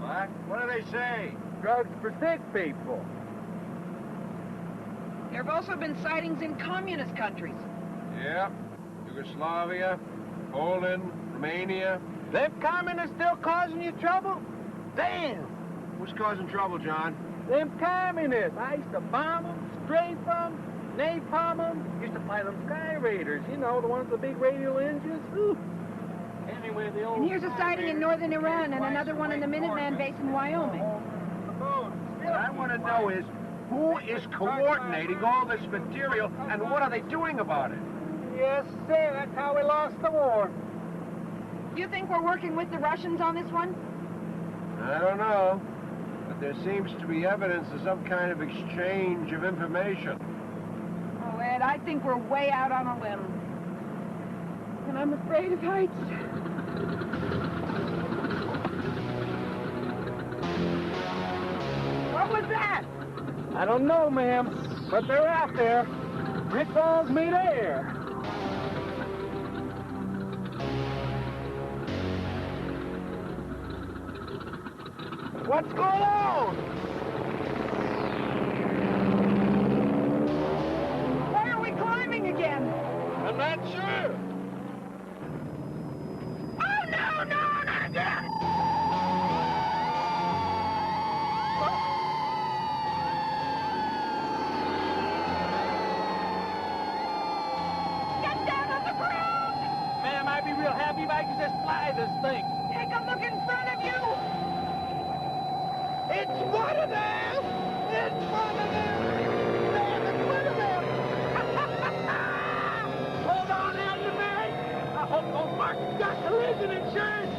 What? What do they say? Drugs for sick people. There have also been sightings in communist countries. Yeah. Yugoslavia, Poland, Romania. Them communists still causing you trouble? Damn! Who's causing trouble, John? Them communists. I used to bomb them, strafe them, napalm them. Used to fly them Sky Raiders, you know, the ones with the big radial engines. Ooh. Anyway, the old... And here's a sighting in northern Iran and another one in the Minuteman Base in Wyoming. What I want to know is, who is coordinating all this material, and what are they doing about it? Yes, sir. That's how we lost the war. You think we're working with the Russians on this one? I don't know, but there seems to be evidence of some kind of exchange of information. Oh, Ed, I think we're way out on a limb. And I'm afraid of heights. What was that? I don't know, ma'am, but they're out there. Rick calls me there. What's going on? Why are we climbing again? I'm not sure. Oh, no, not again! Get down on the ground! Ma'am, I'd be real happy if I could just fly this thing. Take a look in front of you! It's one of them! It's one of them! Damn, it's one of them! Hold on, Elder Mary! I hope old Mark's got collision insurance!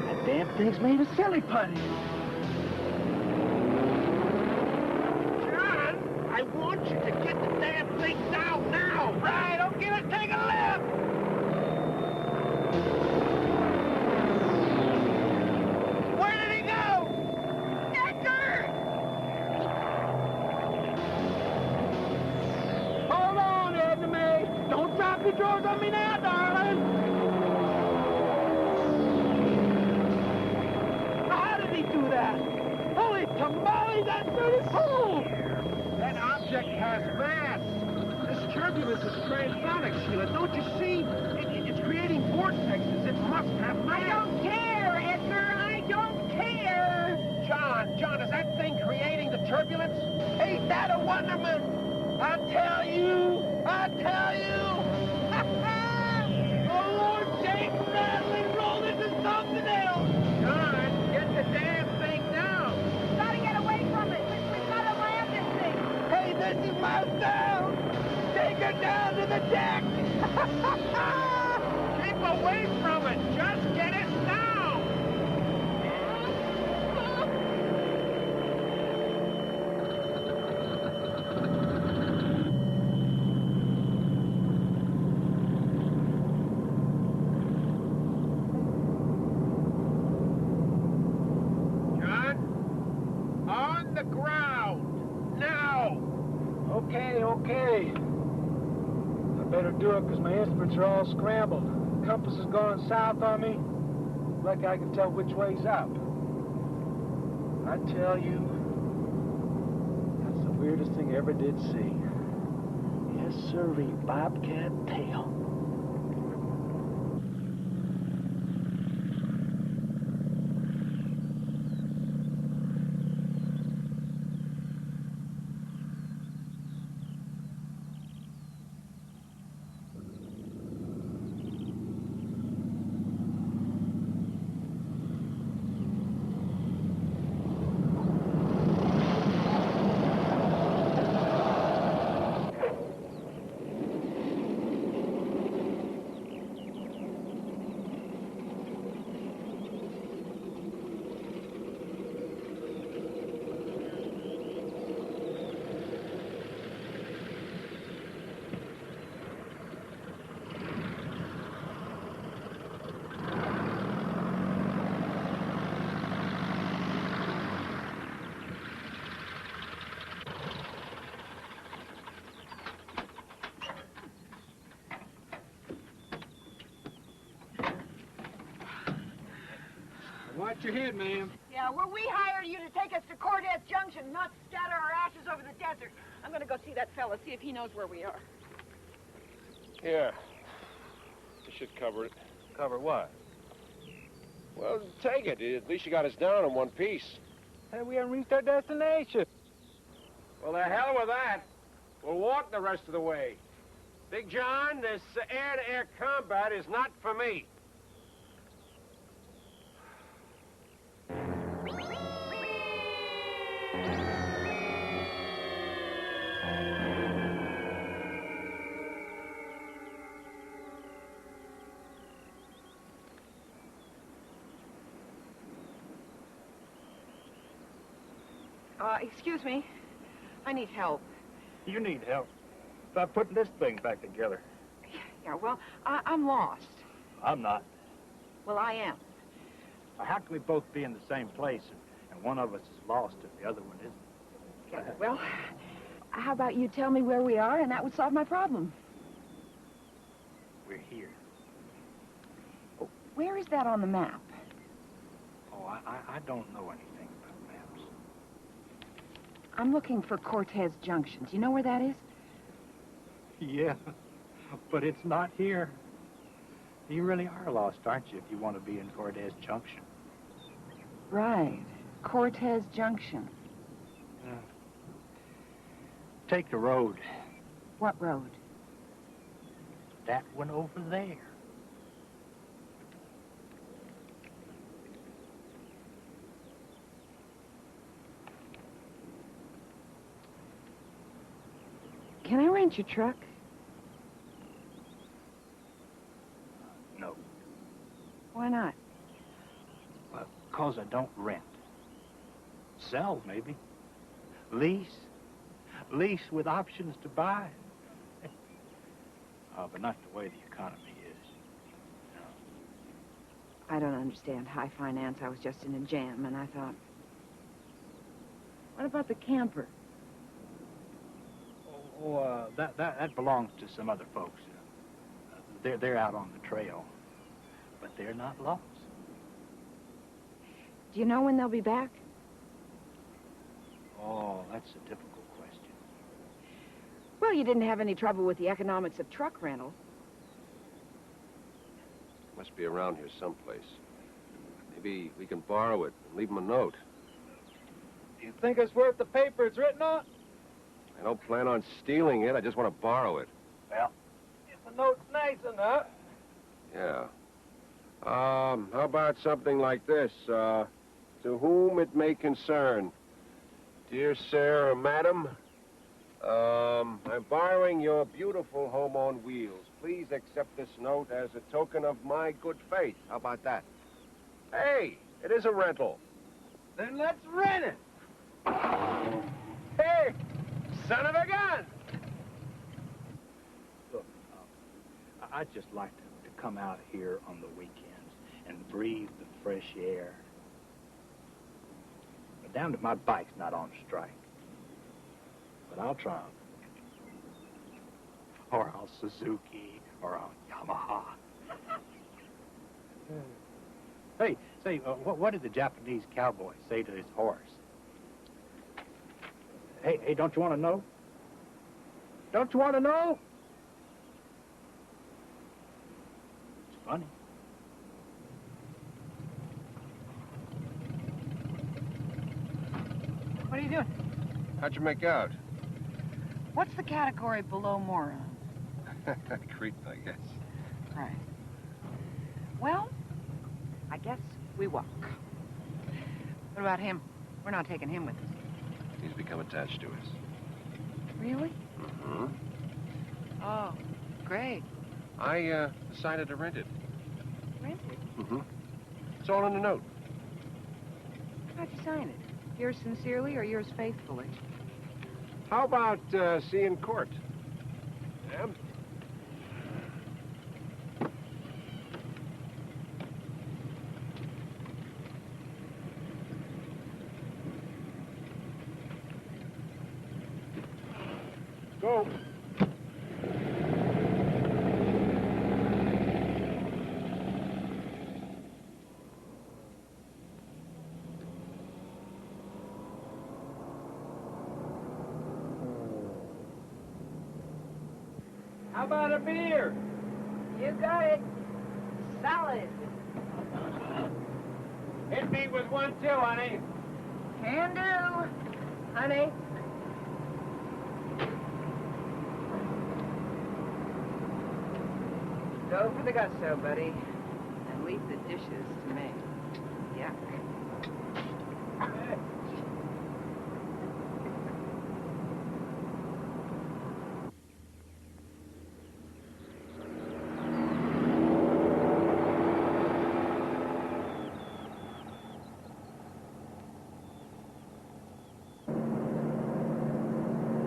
That damn thing's made of silly putty. I want you to get the damn thing down now! Right, don't get it, take a left! Where did he go? Edgar! Hold on, Edna May. Don't drop your drawers on me now, darling. How did he do that? Holy tamales, that dirt is full! That object has mass. This turbulence is transonic, Sheila. Don't you see? It's creating vortexes. It must have mass. I don't care, Edgar. I don't care. John, is that thing creating the turbulence? Ain't that a wonderment? I tell you! Oh, Lord, shake, rattle, and roll into something else! John, get the damn thing down. Gotta get away from it. We've gotta land this thing. Hey, this is almost down! Take her down to the deck! Keep away from it! Just get us down! John? On the ground! Now! Okay. I better do it because my instruments are all scrambled. Compass is going south on me. Lucky I can tell which way's up. I tell you, that's the weirdest thing I ever did see. Yes, sirree, bobcat tail. Watch your head, ma'am. Yeah, well, we hired you to take us to Cortez Junction, not scatter our ashes over the desert. I'm gonna go see that fella, see if he knows where we are. Yeah. You should cover it. Cover what? Well, take it. At least you got us down in one piece. Hey, we haven't reached our destination. Well, the hell with that. We'll walk the rest of the way. Big John, this air-to-air combat is not for me. Excuse me. I need help. You need help. About putting this thing back together. Yeah, well, I'm lost. I'm not. Well, I am. How can we both be in the same place and one of us is lost if the other one isn't? Okay, well, how about you tell me where we are and that would solve my problem? We're here. Where is that on the map? Oh, I don't know anything about maps. I'm looking for Cortez Junction. Do you know where that is? Yeah, but it's not here. You really are lost, aren't you, if you want to be in Cortez Junction? Right. Cortez Junction. Take the road. What road? That one over there. Can I rent your truck? No. Why not? Well, 'cause I don't rent. Sell, maybe. Lease. Lease with options to buy. Oh, but not the way the economy is. No. I don't understand high finance. I was just in a jam, and I thought... What about the camper? That belongs to some other folks. They're out on the trail, but they're not lost. Do you know when they'll be back? Oh, that's a difficult question. Well, you didn't have any trouble with the economics of truck rental. Must be around here someplace. Maybe we can borrow it and leave him a note. Do you think it's worth the paper it's written on? I don't plan on stealing it. I just want to borrow it. Well, if the note's nice enough. Yeah. How about something like this? To whom it may concern. Dear sir or madam, I'm borrowing your beautiful home on wheels. Please accept this note as a token of my good faith. How about that? Hey, it is a rental. Then let's rent it. Hey, son of a gun! Look, I'd just like to come out here on the weekends and breathe the fresh air. But damn it, my bike's not on strike. But I'll try 'em. Or I'll Suzuki, or I'll Yamaha. Hey, say, what did the Japanese cowboy say to his horse? Hey, don't you want to know? Don't you want to know? It's funny. What are you doing? How'd you make out? What's the category below moron? Creep, I guess. Right. Well, I guess we walk. What about him? We're not taking him with us. He's become attached to us. Really? Mm-hmm. Oh, great. I decided to rent it. Rent it? Mm-hmm. It's all in the note. How'd you sign it? Yours sincerely or yours faithfully? How about see you in court? Ma'am? Go. How about a beer? You got it. Solid. Hit me with one too, honey. Can do, honey. Go for the gusto, buddy. And leave the dishes to me. Yeah.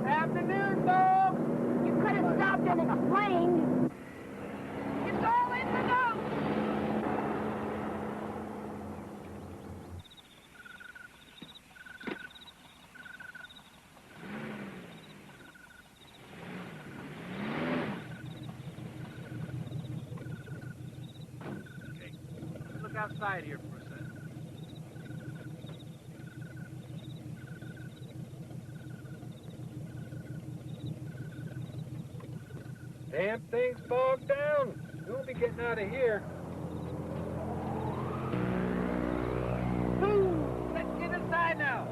Afternoon, folks. You could have stopped and explained. It's all in the note. Look outside here for a second. Damn thing's bogged down. We won't be getting out of here. Woo! Let's get inside now.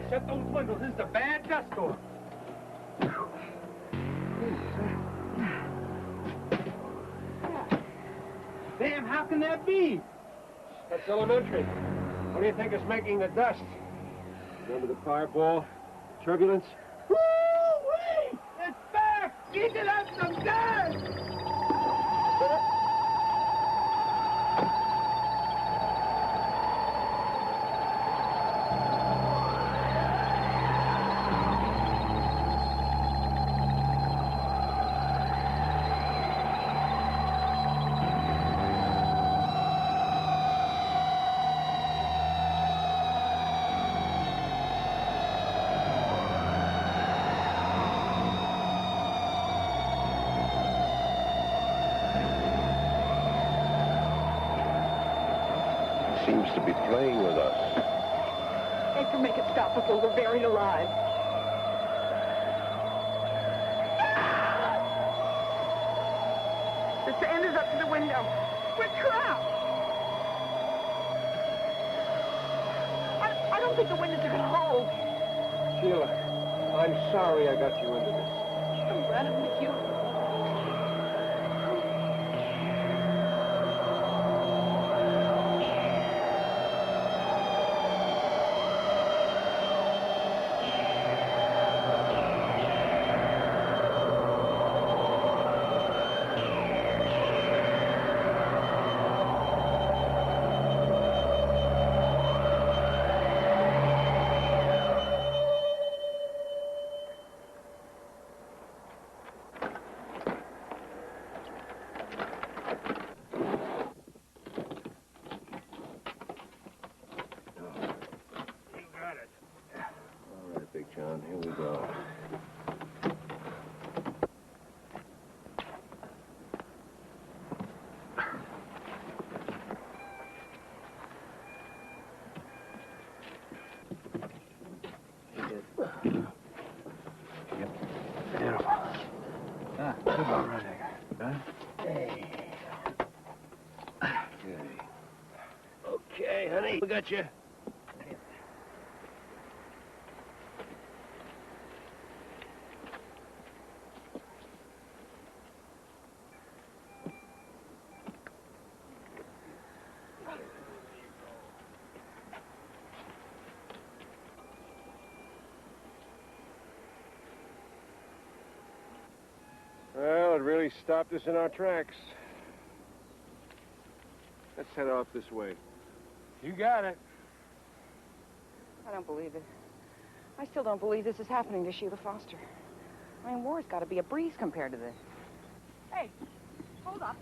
Shut those windows. This is a bad dust storm. Damn, how can that be? That's elementary. What do you think is making the dust? Remember the fireball? Turbulence? Woo-wee! It's back! Get it up some gas! Seems to be playing with us. They can make it stop before we're buried alive. The sand is up to the window. We're trapped. I don't think the windows are going to hold. Sheila, I'm sorry I got you into this. I'm glad I'm with you. Hi, honey. We got you. Well, it really stopped us in our tracks. Let's head off this way. You got it. I don't believe it. I still don't believe this is happening to Sheila Foster. I mean, war's got to be a breeze compared to this. Hey, hold up.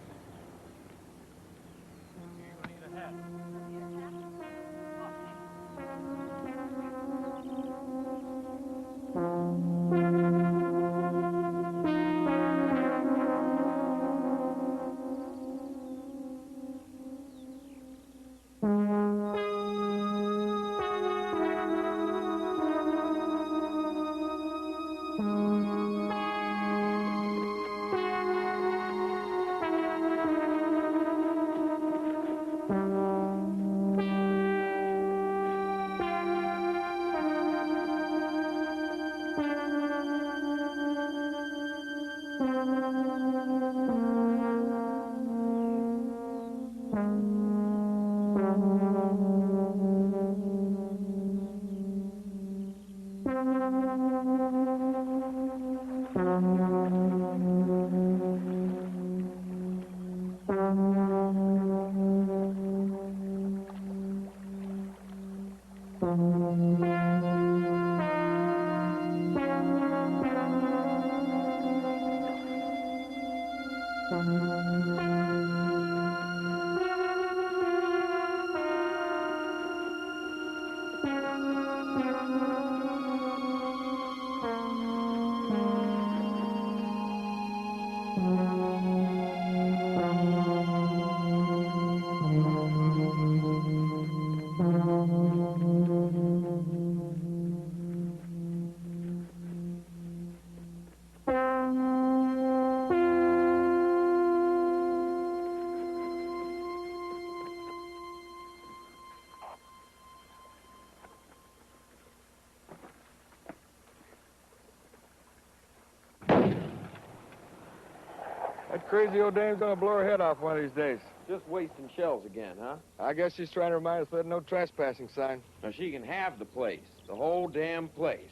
That crazy old dame's gonna blow her head off one of these days. Just wasting shells again, huh? I guess she's trying to remind us there's no trespassing sign. Now, she can have the place. The whole damn place.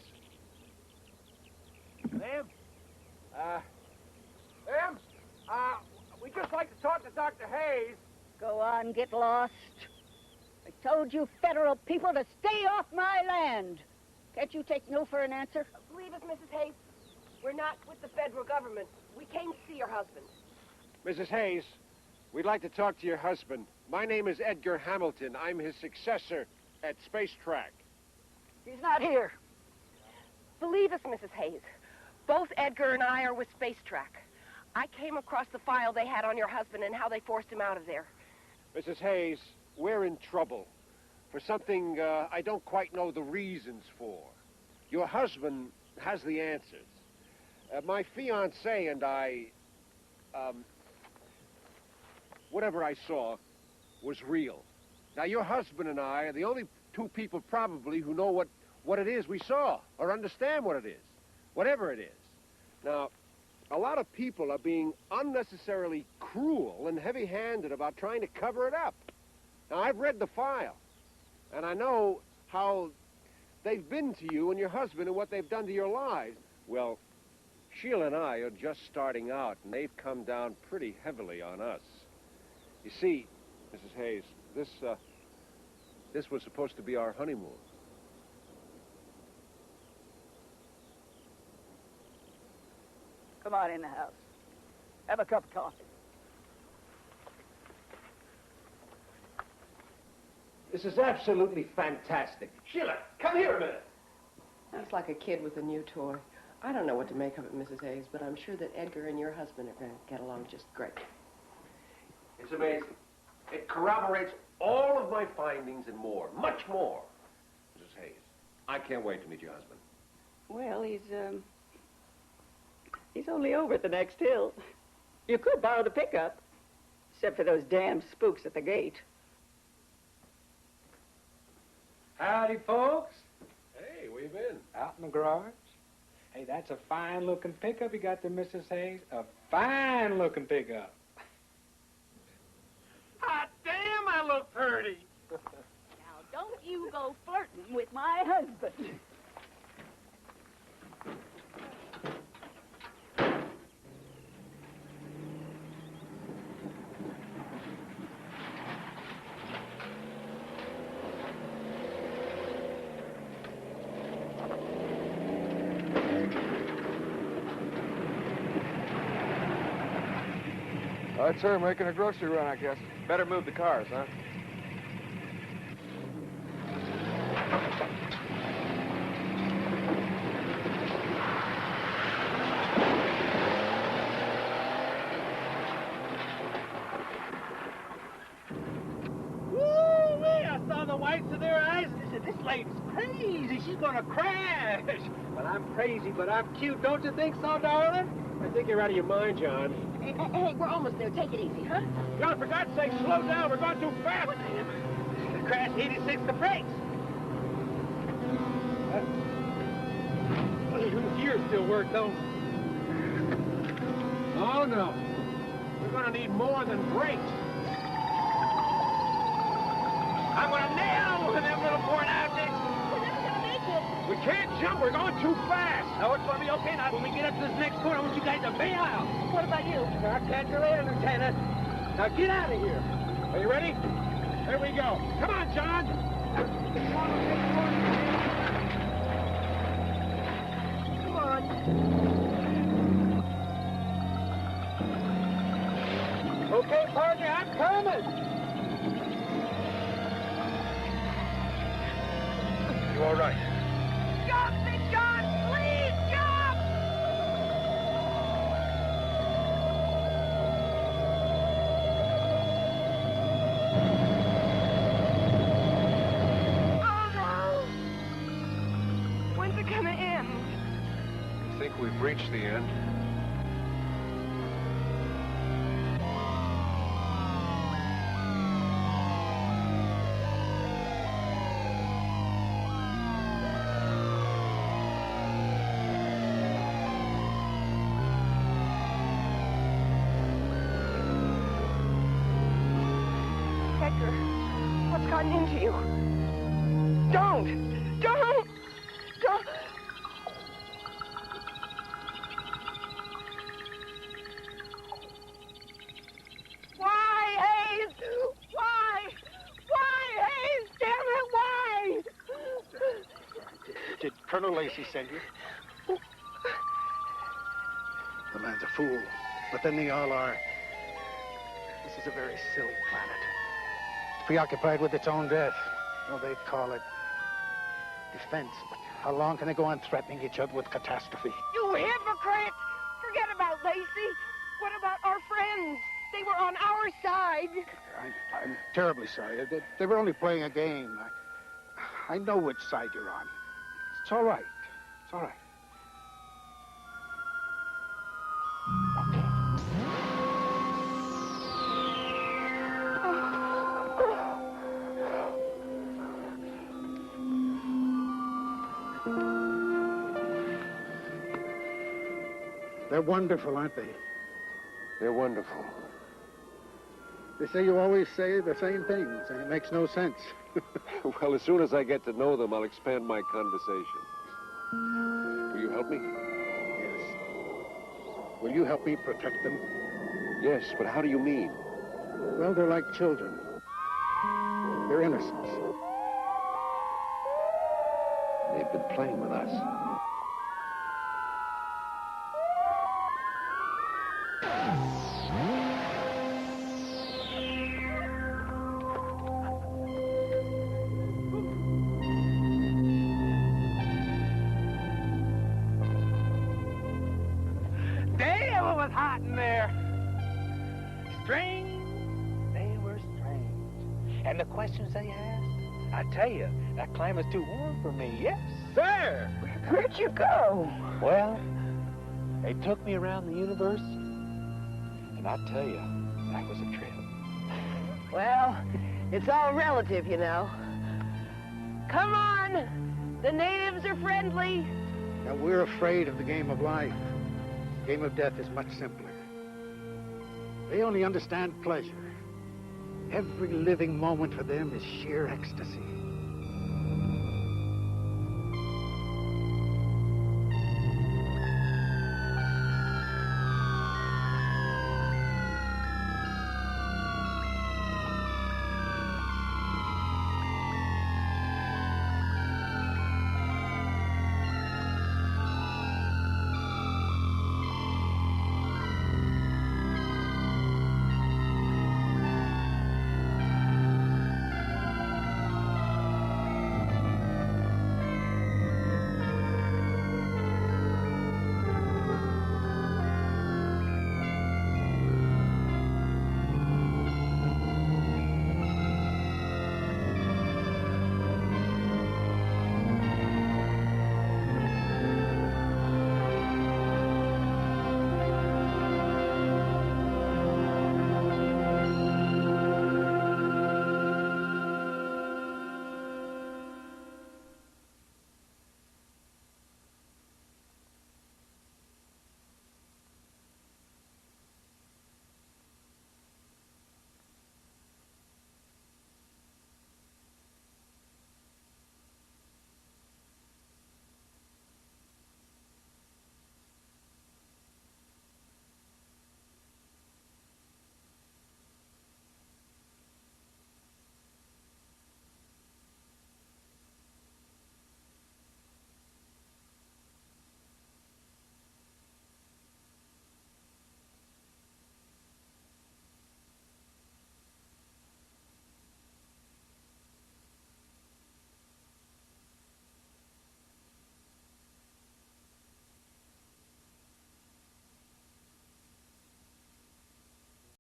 Ma'am? Ma'am? We'd just like to talk to Dr. Hayes. Go on, get lost. I told you federal people to stay off my land. Can't you take no for an answer? Believe us, Mrs. Hayes. We're not with the federal government. We came to see your husband. Mrs. Hayes, we'd like to talk to your husband. My name is Edgar Hamilton. I'm his successor at Space Track. He's not here. Believe us, Mrs. Hayes. Both Edgar and I are with Space Track. I came across the file they had on your husband and how they forced him out of there. Mrs. Hayes, we're in trouble for something I don't quite know the reasons for. Your husband has the answers. My fiancée and I, whatever I saw was real. Now, your husband and I are the only two people probably who know what it is we saw or understand what it is, whatever it is. Now, a lot of people are being unnecessarily cruel and heavy-handed about trying to cover it up. Now, I've read the file, and I know how they've been to you and your husband and what they've done to your lives. Well, Sheila and I are just starting out, and they've come down pretty heavily on us. You see, Mrs. Hayes, this was supposed to be our honeymoon. Come on in the house. Have a cup of coffee. This is absolutely fantastic. Sheila, come here a minute. He's like a kid with a new toy. I don't know what to make of it, Mrs. Hayes, but I'm sure that Edgar and your husband are going to get along just great. It's amazing. It corroborates all of my findings and more, much more. Mrs. Hayes, I can't wait to meet your husband. Well, he's only over at the next hill. You could borrow the pickup, except for those damn spooks at the gate. Howdy, folks. Hey, where you been? Out in the garage. Hey, that's a fine-looking pickup you got there, Mrs. Hayes. A fine-looking pickup. Hot damn, I look pretty. Now, don't you go flirting with my husband. All right, sir, making a grocery run, I guess. Better move the cars, huh? Woo-wee, I saw the whites of their eyes and I said, this lady's crazy. She's gonna crash. Well, I'm crazy, but I'm cute. Don't you think so, darling? I think you're out of your mind, John. Hey, we're almost there. Take it easy, huh? John, for God's sake, slow down. We're going too fast. The crash 86 the brakes. The gears still work, don't they? Oh, no. We're going to need more than brakes. I'm going to nail one of them little foreign objects. We're never going to make it. We can't jump. We're going too fast. No, it's going to be okay now. When we get up to this next corner, I want you guys to bail out. What about you? I'll catch you later, Lieutenant. Now get out of here. Are you ready? Here we go. Come on, John. Come on. Okay, partner, I'm coming. You all right? Jump, Big John! Please, jump! Oh, no. When's it gonna end? I think we've reached the end. Hector, what's gotten into you? Don't! Don't! Don't! Why, Hayes? Why? Why, Hayes? Damn it, why? Did Colonel Lacey send you? The man's a fool, but then they all are. This is a very silly planet. It's preoccupied with its own death. Well, they call it defense. But how long can they go on threatening each other with catastrophe? You hypocrite! Forget about Lacey. What about our friends? They were on our side. I'm terribly sorry. They were only playing a game. I know which side you're on. It's all right. It's all right. They're wonderful, aren't they? They're wonderful. They say you always say the same things, and it makes no sense. Well, as soon as I get to know them, I'll expand my conversation. Will you help me? Yes. Will you help me protect them? Yes, but how do you mean? Well, they're like children. They're innocent. They've been playing with us. Damn, it was hot in there. Strange. They were strange. And the questions they asked, I tell you, that climate's too warm for me. Yes, sir. Where'd you go? Well, they took me around the universe, and I tell you, that was a trip. Well, it's all relative, you know. Come on! The natives are friendly. Now, we're afraid of the game of life. The game of death is much simpler. They only understand pleasure. Every living moment for them is sheer ecstasy.